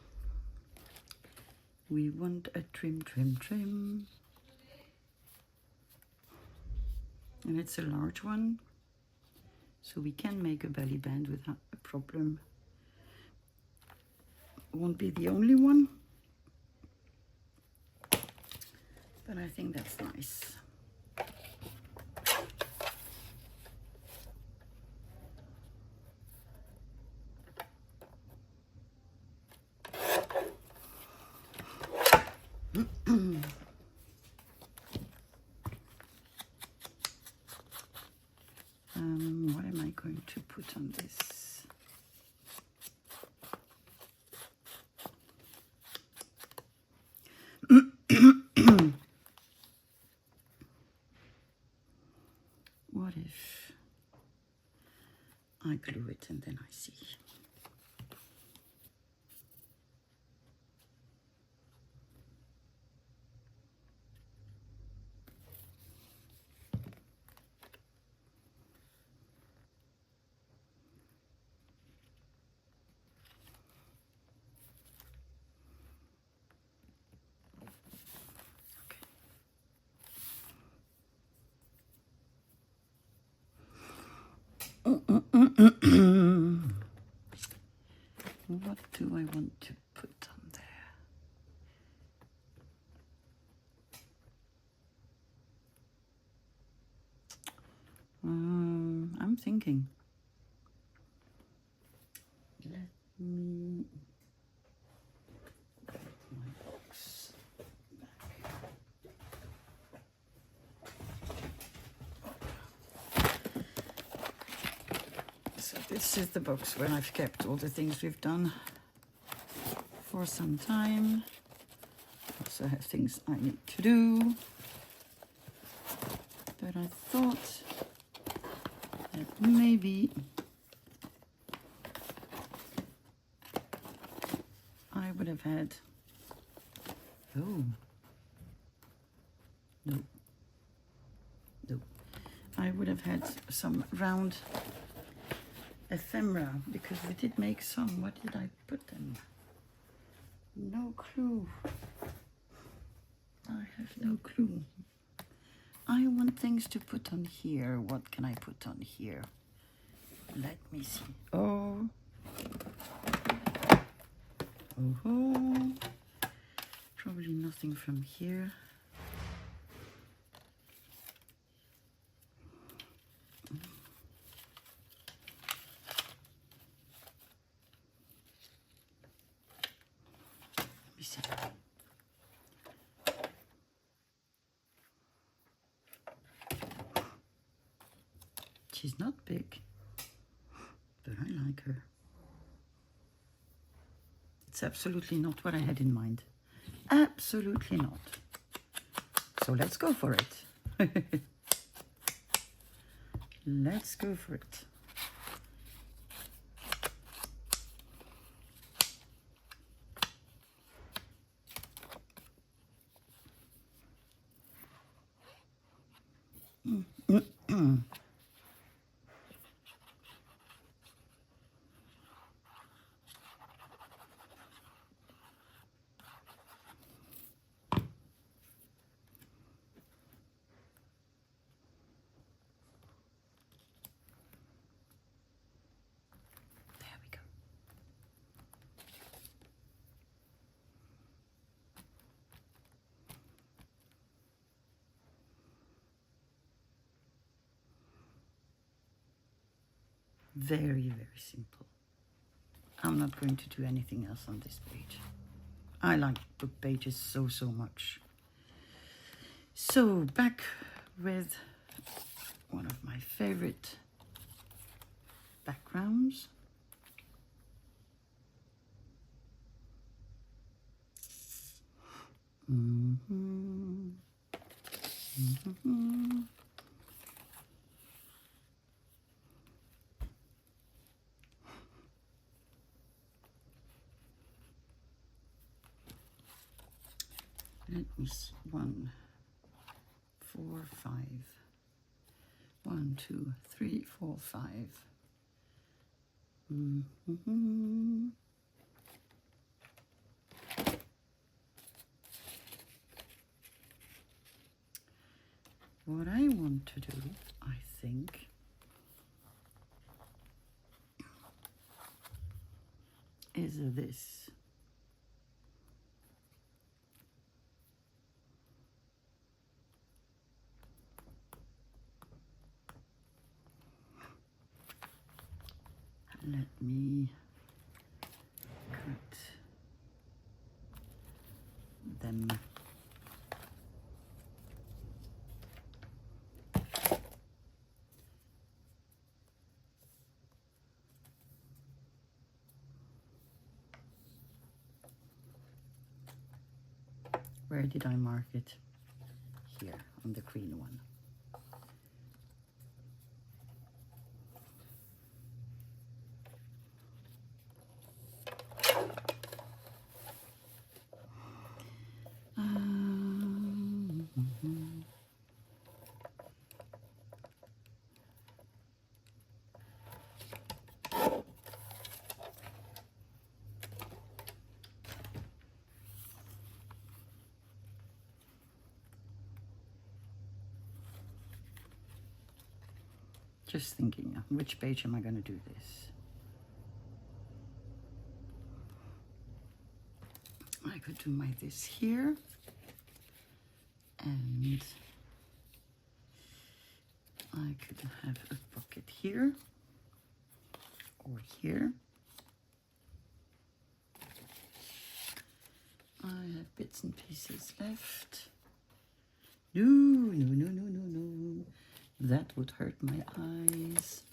we want a trim, trim, trim. And it's a large one, so we can make a belly band without a problem. Won't be the only one, but I think that's nice. What am I going to put on this? What if I glue it and then I see? What do I want to put on there? I'm thinking. Let me get my box back. So this is the box where I've kept all the things we've done for some time. Also have things I need to do. But I thought that maybe I would have had, no, I would have had some round ephemera, because we did make some. What did I put them? No clue. I have no clue. I want things to put on here. What can I put on here? Let me see. Oh. Oh. Probably nothing from here. Let me see. She's not big, but I like her. It's absolutely not what I had in mind. Absolutely not. So let's go for it. Let's go for it. Very, very simple. I'm not going to do anything else on this page. I like book pages so much. So back with one of my favorite backgrounds. Let me see. 1, 4, 5. 1, 2, 3, 4, 5. What I want to do, I think, is this. Let me cut them. Where did I mark it? Here, on the green one. Just thinking, which page am I going to do this? I could do my this here, and I could have a pocket here or here. I have bits and pieces left. No, no, no, no, no, no. That would hurt my eyes.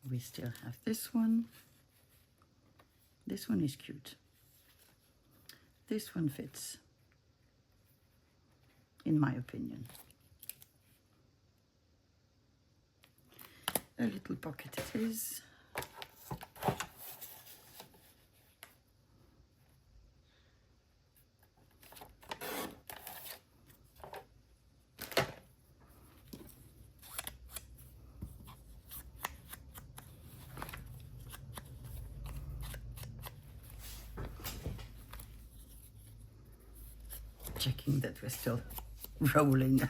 We still have this one. This one is cute. This one fits, in my opinion. A little pocket it is. Checking that we're still rolling.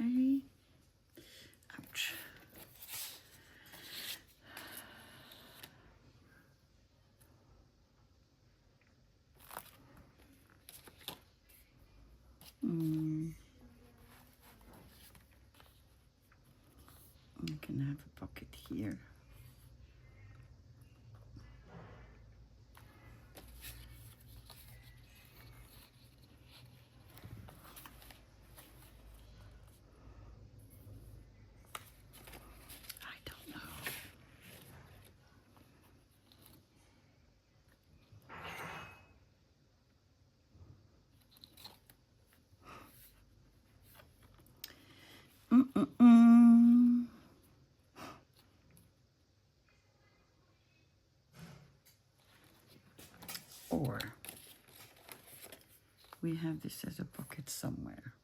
Okay. Ouch. I can have a pocket here. I don't know. Or we have this as a pocket somewhere.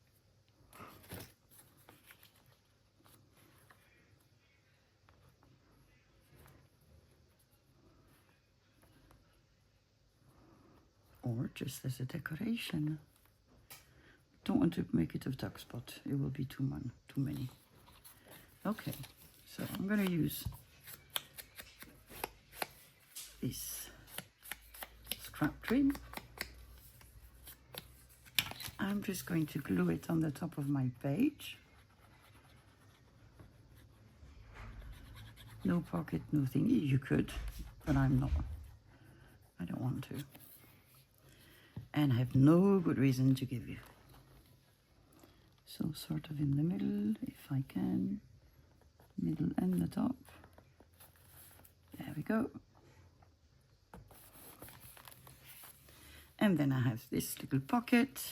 Or just as a decoration. Don't want to make it a tuck spot. It will be too many. Okay, So I'm going to use this scrap trim. I'm just going to glue it on the top of my page. No pocket, no thingy. You could, but I'm not. I don't want to. And I have no good reason to give you. So sort of in the middle, if I can. Middle and the top. There we go. And then I have this little pocket.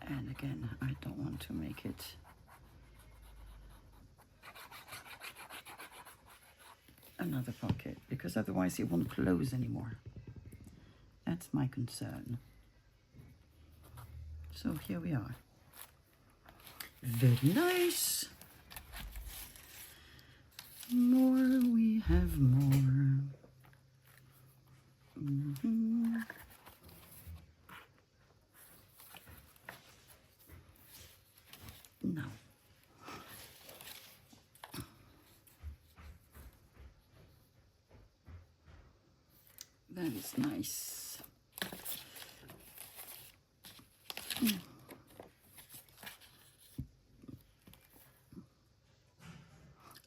And again, I don't want to make it another pocket, because otherwise it won't close anymore. That's my concern. So here we are. Very nice. More, we have more. Now, that is nice.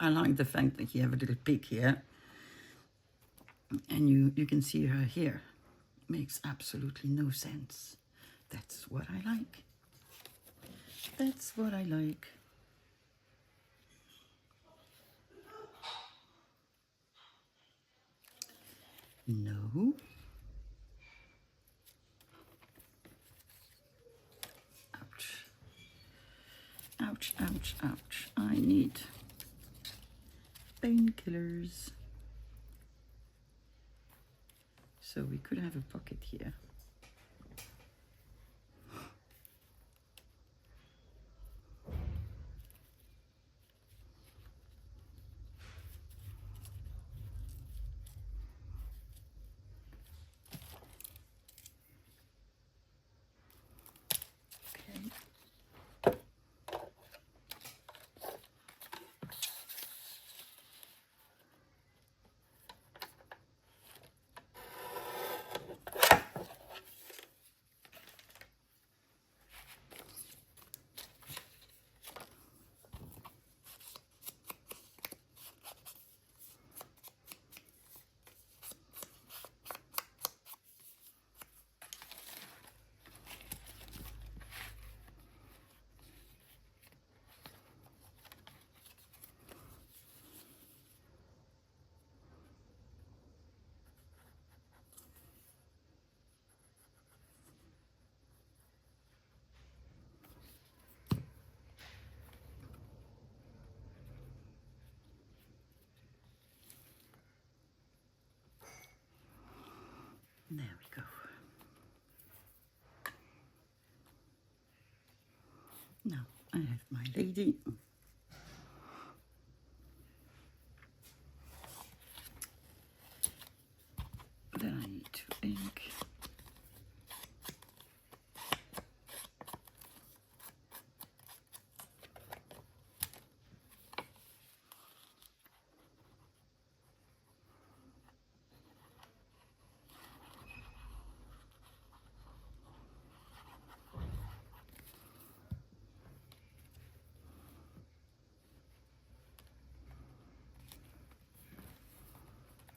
I like the fact that you have a little pig here, and you can see her here. Makes absolutely no sense. That's what I like. That's what I like. No. Ouch. Ouch, ouch, ouch. I need painkillers. So we could have a pocket here. There we go. Now I have my lady. Then I need to ink.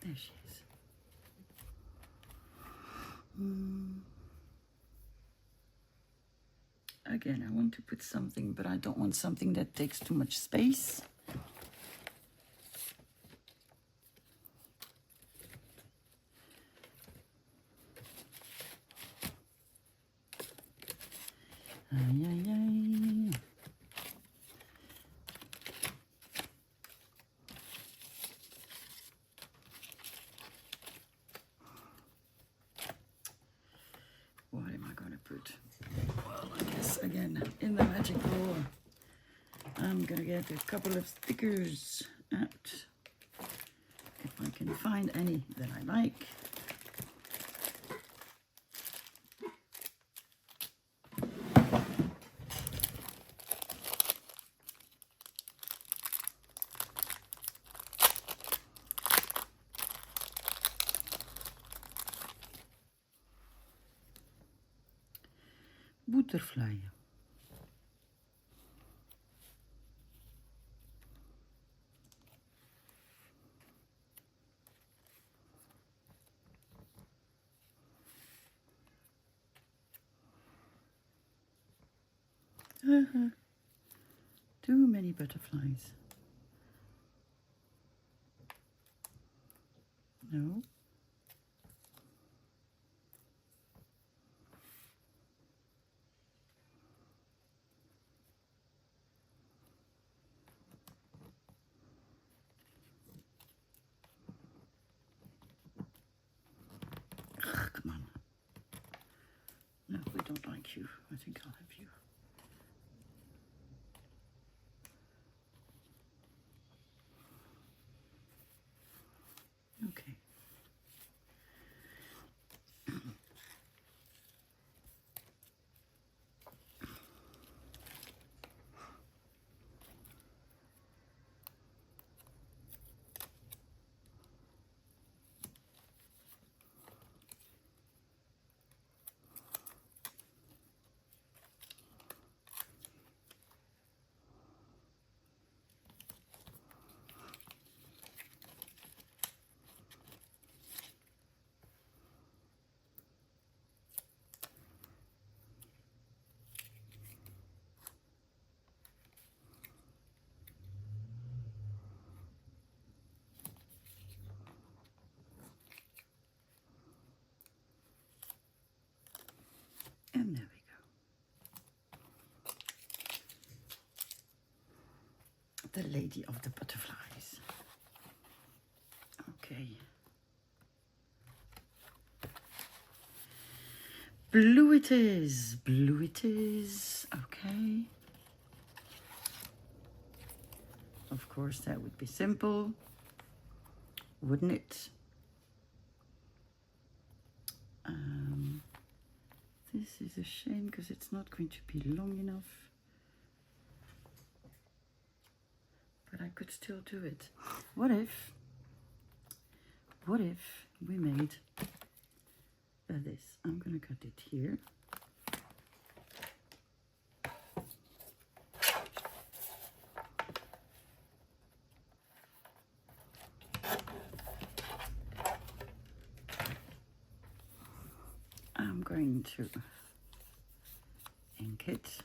There she is. Again, I want to put something, but I don't want something that takes too much space. Ay, ay, ay. What am I going to put? Well, I guess again, in the magic drawer, I'm going to get a couple of stickers out. If I can find any that I like. butterfly. Too many butterflies. No. Come on. No, we don't like you. I think I'll have you. Okay. And there we go. The Lady of the Butterflies. Okay. Blue it is. Blue it is. Okay. Of course, that would be simple, wouldn't it? This is a shame because it's not going to be long enough. But I could still do it. What if we made this? I'm going to cut it here. I'm going to ink it.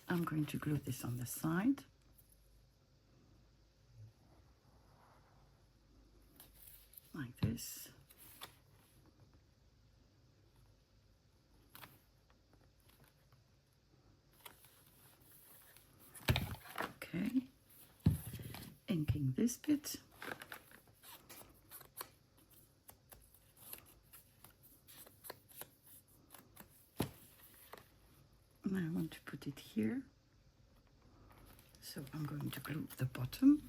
I'm going to glue this on the side. Like this. Okay. Inking this bit. And I want to put it here. So I'm going to glue the bottom.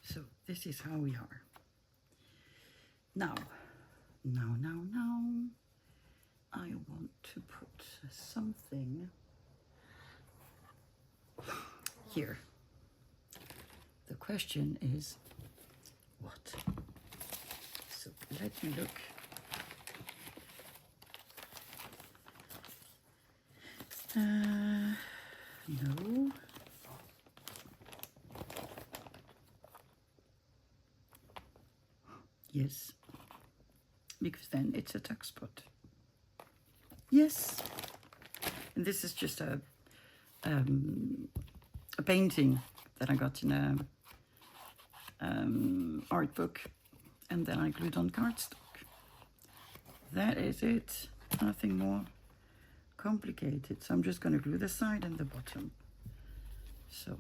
So this is how we are. Now, I want to put something here. The question is, what? So let me look. No. Yes, because then it's a tuck spot. Yes, and this is just a painting that I got in a art book, and then I glued on cardstock. That is it, nothing more complicated. So I'm just going to glue the side and the bottom. So,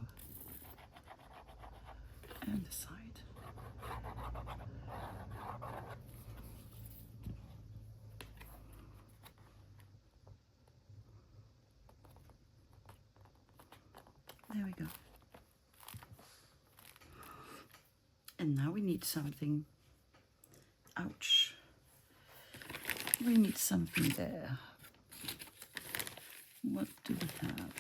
and the side. we go. And now we need something. Ouch. We need something there. What do we have?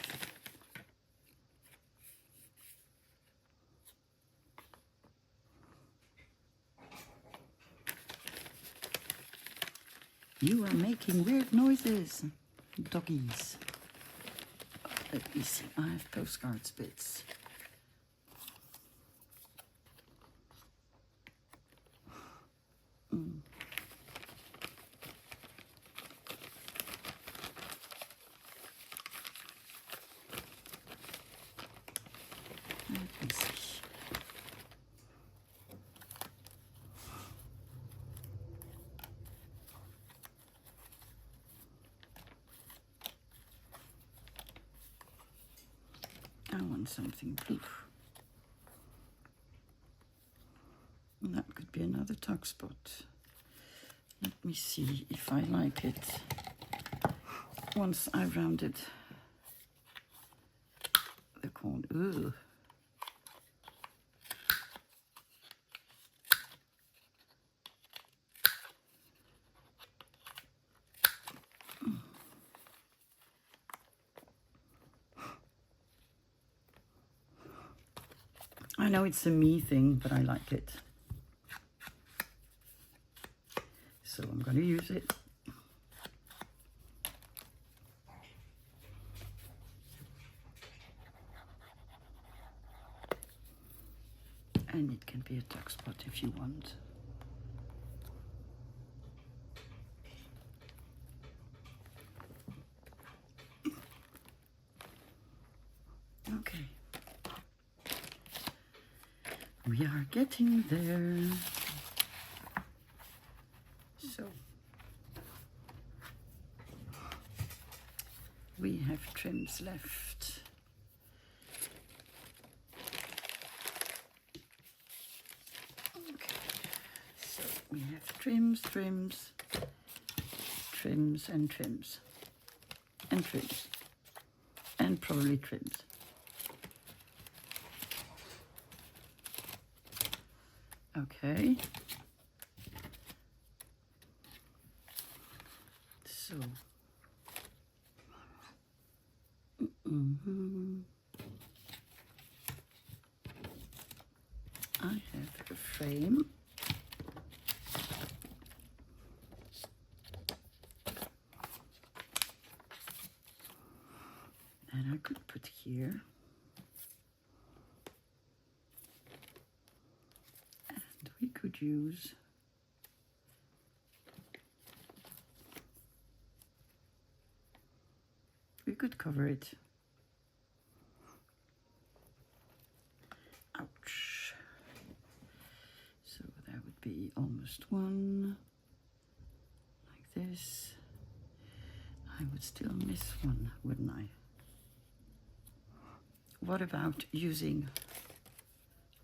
You are making weird noises, doggies. Let me see, I have postcards bits. Let me see. I want something blue. That could be another tuck spot. Let me see if I like it. Once I've rounded the corner. Ooh. I know it's a me thing, but I like it. So I'm going to use it. And it can be a tuck spot if you want. Okay. We are getting there. So we have trims left. Okay. So we have trims, trims, trims, and trims, and trims, and probably trims. Okay. So. I have a frame. And I could put here. And we could use we could cover it. Ouch. So that would be almost one, like this. I would still miss one, wouldn't I? What about using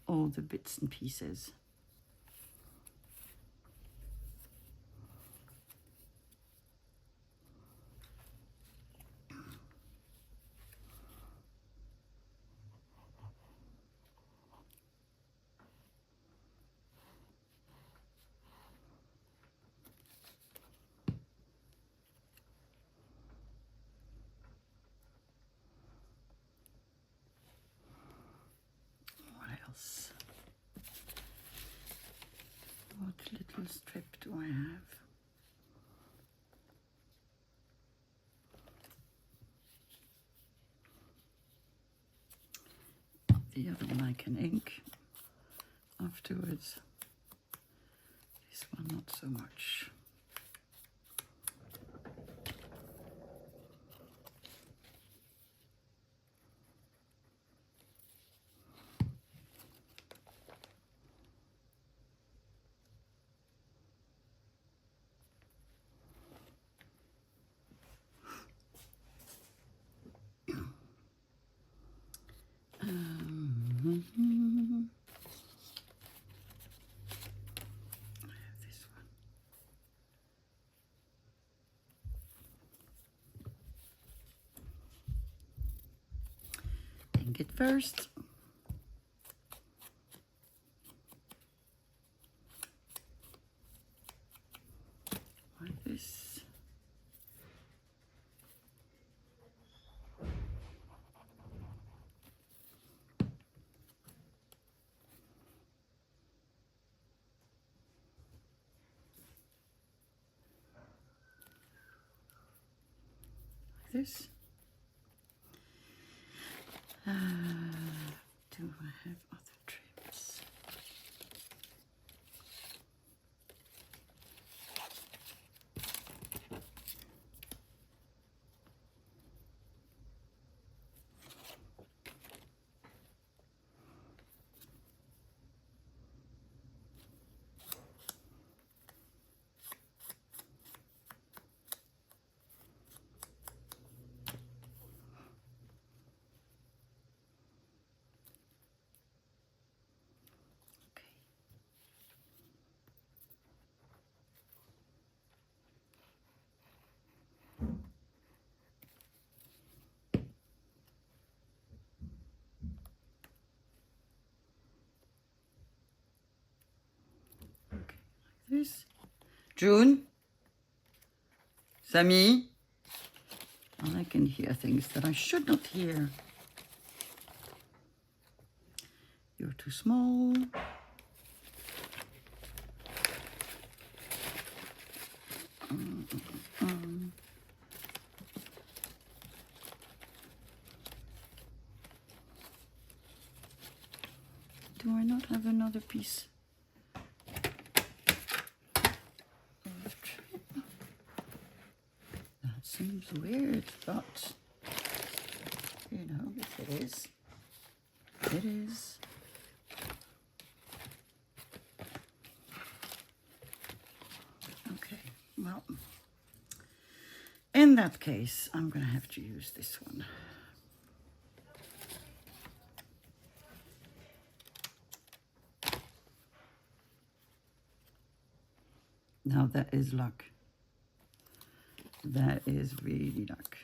all the bits and pieces? What little strip do I have? The other one I can ink afterwards. This one not so much. take it first. Like this. Like this. Do I have other trims? This. June? Sammy? Well, I can hear things that I should not hear. You're too small. Do I not have another piece? That seems weird, but you know, if it is, it is. Okay, well, in that case, I'm gonna have to use this one. Now that is luck. That is really luck.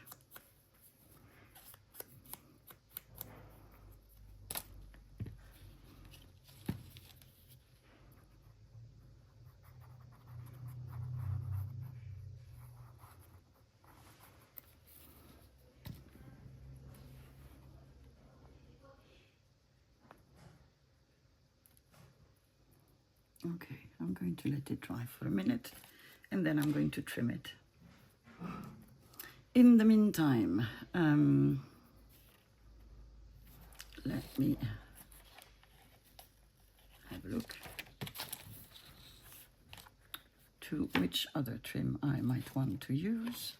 Okay, I'm going to let it dry for a minute and then I'm going to trim it. In the meantime, let me have a look to which other trim I might want to use.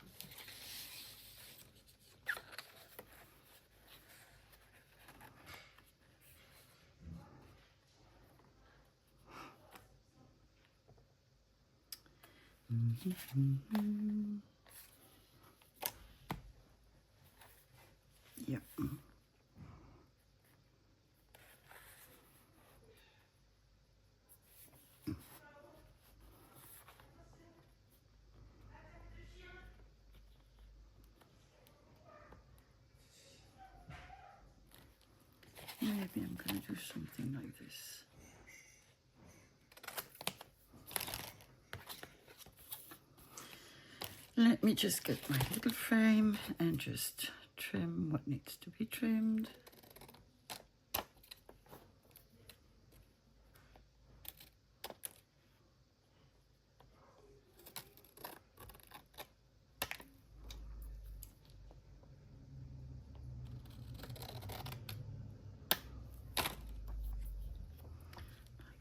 Yep. Maybe I'm going to do something like this. Let me just get my little frame and just trim what needs to be trimmed.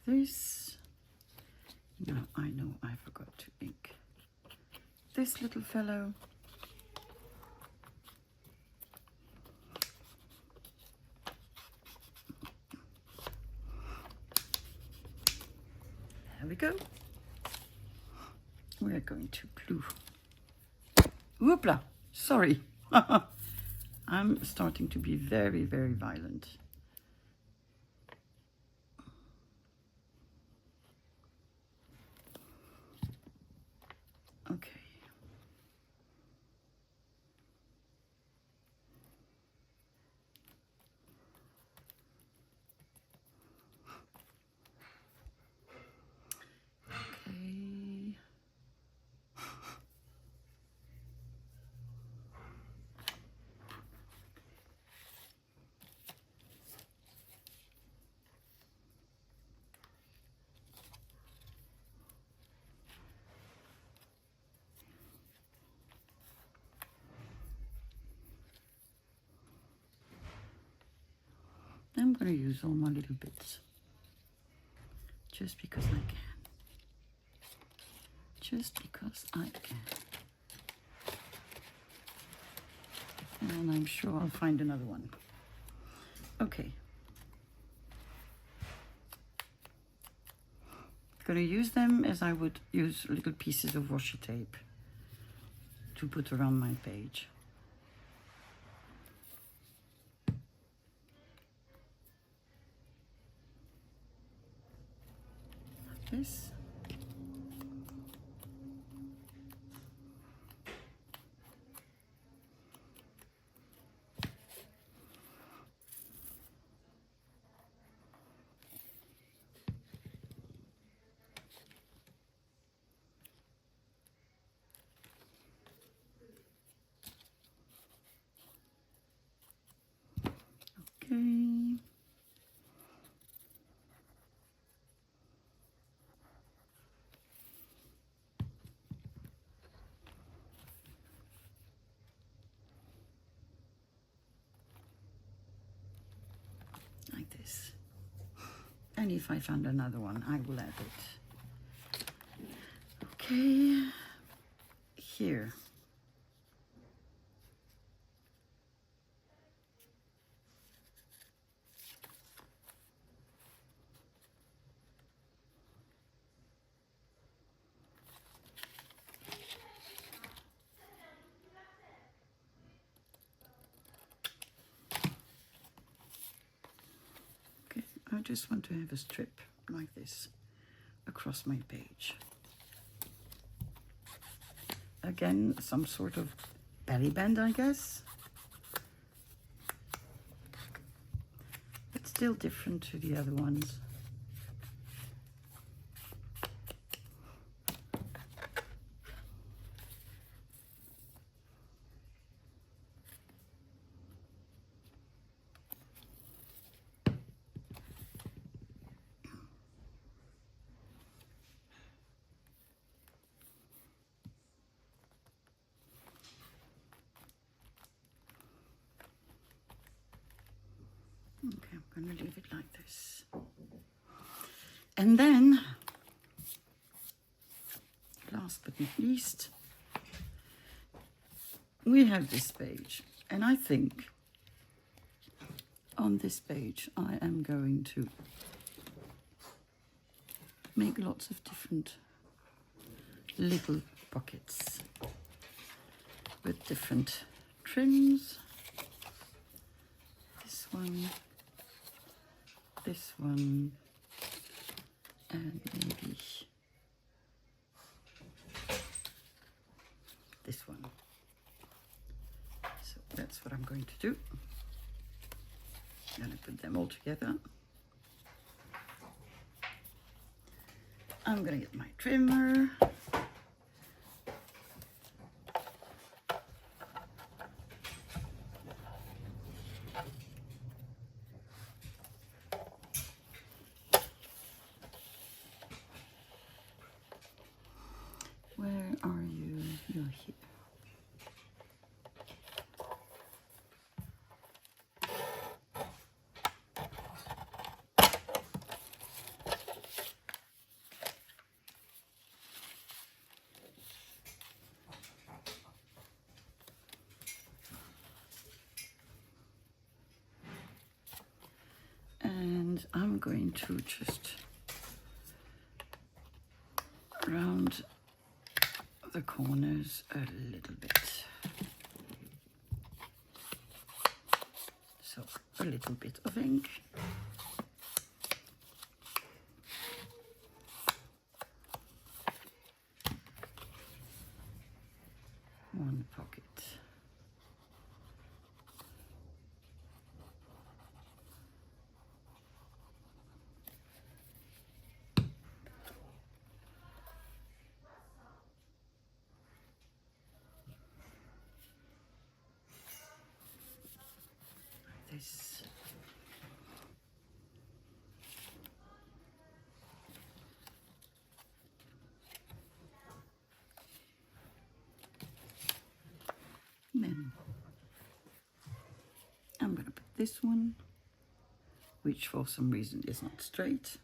Like this. Now I know I forgot to ink this little fellow. There we go. We're going to glue. Whoopla! Sorry. I'm starting to be very, very violent. Okay. I'm going to use all my little bits just because I can. Just because I can. And I'm sure I'll find another one. Okay. I'm going to use them as I would use little pieces of washi tape to put around my page. Like this. Okay. Like this. And if I find another one, I will add it. Okay. Here. I just want to have a strip like this across my page. Again, some sort of belly band, I guess. But still different to the other ones. Okay, I'm going to leave it like this. And then, last but not least, we have this page. And I think on this page I am going to make lots of different little pockets with different trims. This one, and maybe this one. So that's what I'm going to do. I'm going to put them all together. I'm going to get my trimmer. Where are you? You're here. And I'm going to just round the corners a little bit. So a little bit of ink. One pocket. This. Then I'm going to put this one which for some reason is not straight.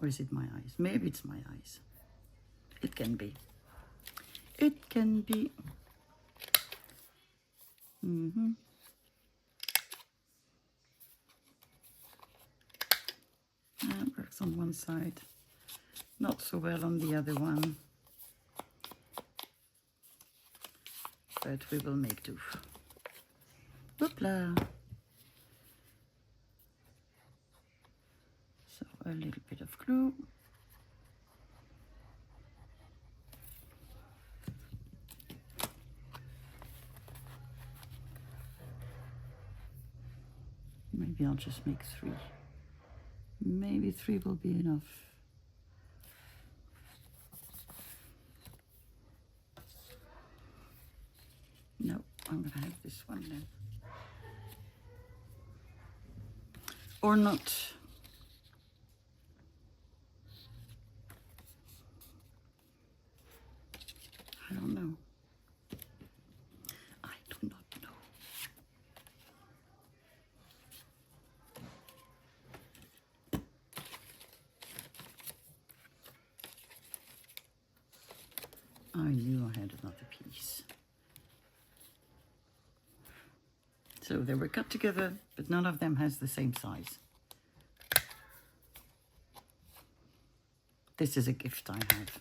Or is it my eyes? Maybe it's my eyes. It can be. It can be. That works on one side. Not so well on the other one. But we will make do. Whoopla. So a little bit of glue. Maybe I'll just make 3. Maybe 3 will be enough. No, I'm gonna have this one then. Or not. I don't know. I do not know. I knew I had another piece. So they were cut together, but none of them has the same size. This is a gift I have.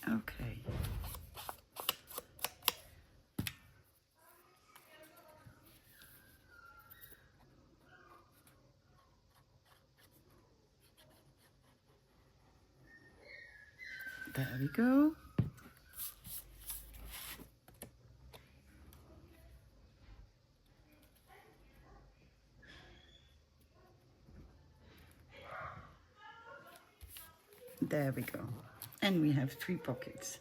Okay. There we go. There we go. And we have 3 pockets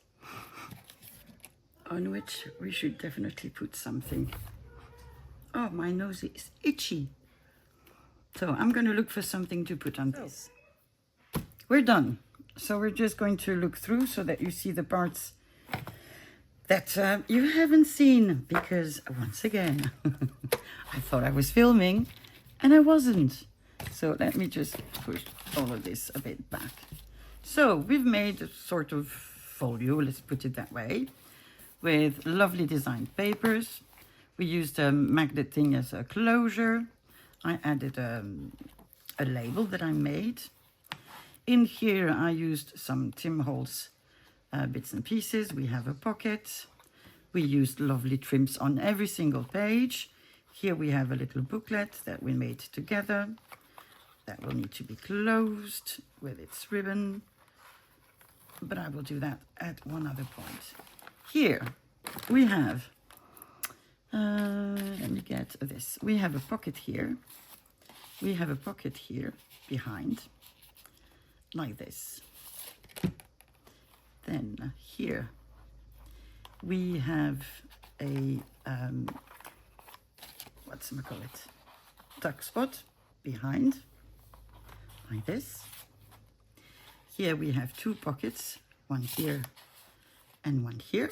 on which we should definitely put something. Oh, my nose is itchy. So I'm going to look for something to put on this. We're done. So we're just going to look through so that you see the parts that you haven't seen, because once again, I thought I was filming and I wasn't. So let me just push all of this a bit back. So we've made a sort of folio, let's put it that way, with lovely designed papers. We used a magnet thing as a closure. I added a label that I made. In here I used some Tim Holtz bits and pieces. We have a pocket. We used lovely trims on every single page. Here we have a little booklet that we made together. That will need to be closed with its ribbon, but I will do that at one other point. Here we have, let me get this. We have a pocket here. We have a pocket here behind, like this. Then here we have a, tuck spot behind, like this. Here we have 2 pockets, one here and one here.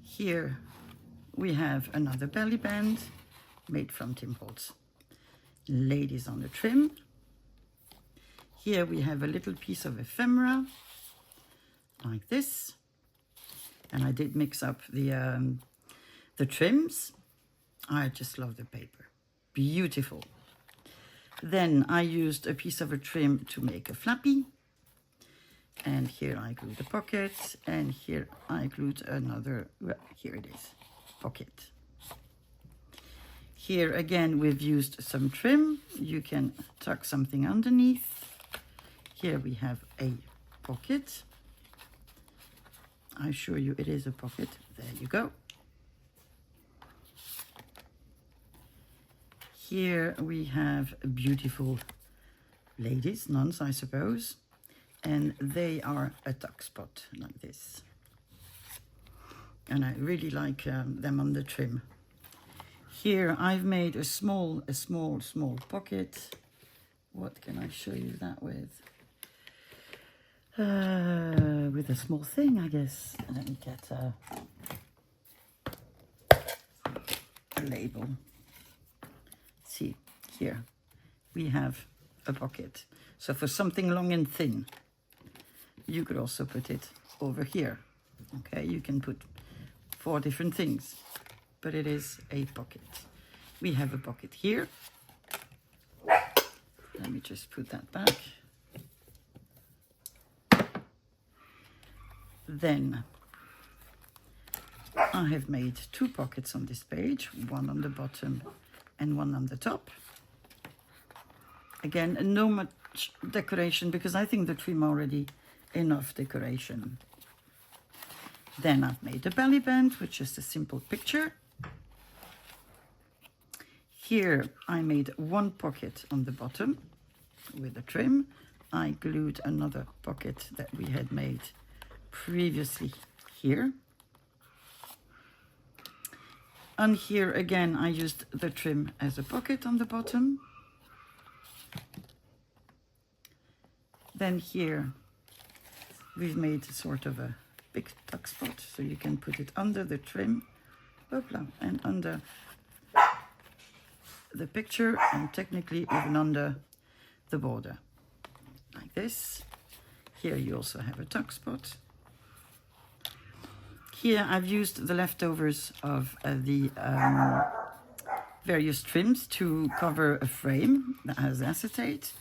Here we have another belly band made from Tim Holtz ladies on the trim. Here we have a little piece of ephemera, like this. And I did mix up the trims. I just love the paper. Beautiful. Then I used a piece of a trim to make a flappy. And here I glued the pocket. And here I glued another, well, here it is, pocket. Here again, we've used some trim. You can tuck something underneath. Here we have a pocket. I assure you it is a pocket. There you go. Here we have beautiful ladies, nuns, I suppose. And they are a tuck spot like this. And I really like them on the trim. Here I've made a small pocket. What can I show you that with? with a small thing, I guess. Let me get a label. See, here we have a pocket. So for something long and thin, you could also put it over here. Okay, you can put 4 different things, but it is a pocket. We have a pocket here. Let me just put that back. Then I have made 2 pockets on this page, one on the bottom and one on the top. Again, no much decoration because I think the trim already enough decoration. Then I've made a belly band, which is a simple picture. Here I made 1 pocket on the bottom with a trim. I glued another pocket that we had made previously here. And here again I used the trim as a pocket on the bottom. Then here we've made sort of a big tuck spot, so you can put it under the trim, and under the picture, and technically even under the border, like this. Here you also have a tuck spot. Here I've used the leftovers of the various trims to cover a frame that has acetate,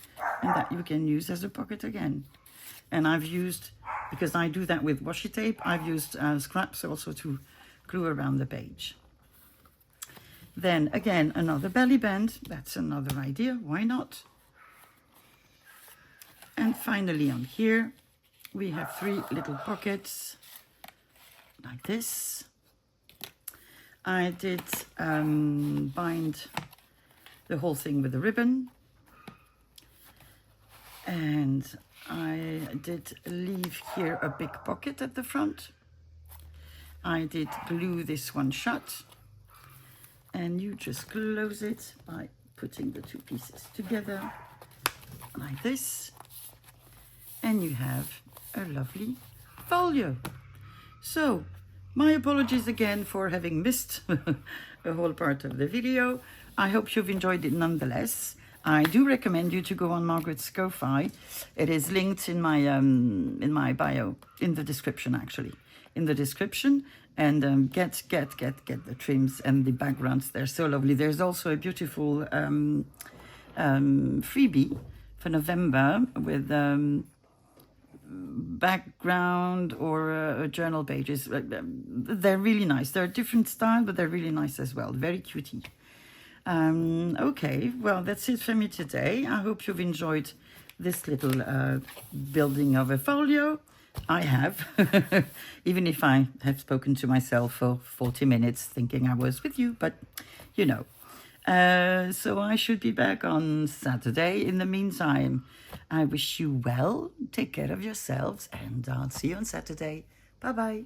and that you can use as a pocket again. And I've used, because I do that with washi tape, I've used scraps also to glue around the page. Then again, another belly band. That's another idea. Why not? And finally on here, we have 3 little pockets like this. I did bind the whole thing with a ribbon. And I did leave here a big pocket at the front. I did glue this one shut. And you just close it by putting the 2 pieces together like this. And you have a lovely folio. So, my apologies again for having missed a whole part of the video. I hope you've enjoyed it nonetheless. I do recommend you to go on Margaret's Ko-Fi. It is linked in my bio, in the description actually. In the description, and get the trims and the backgrounds. They're so lovely. There's also a beautiful freebie for November with background or journal pages. They're really nice. They're a different style, but they're really nice as well. Very cutie. Okay, well, that's it for me today. I hope you've enjoyed this little building of a folio. I have, even if I have spoken to myself for 40 minutes thinking I was with you, but you know. So I should be back on Saturday. In the meantime, I wish you well, take care of yourselves, and I'll see you on Saturday. Bye-bye.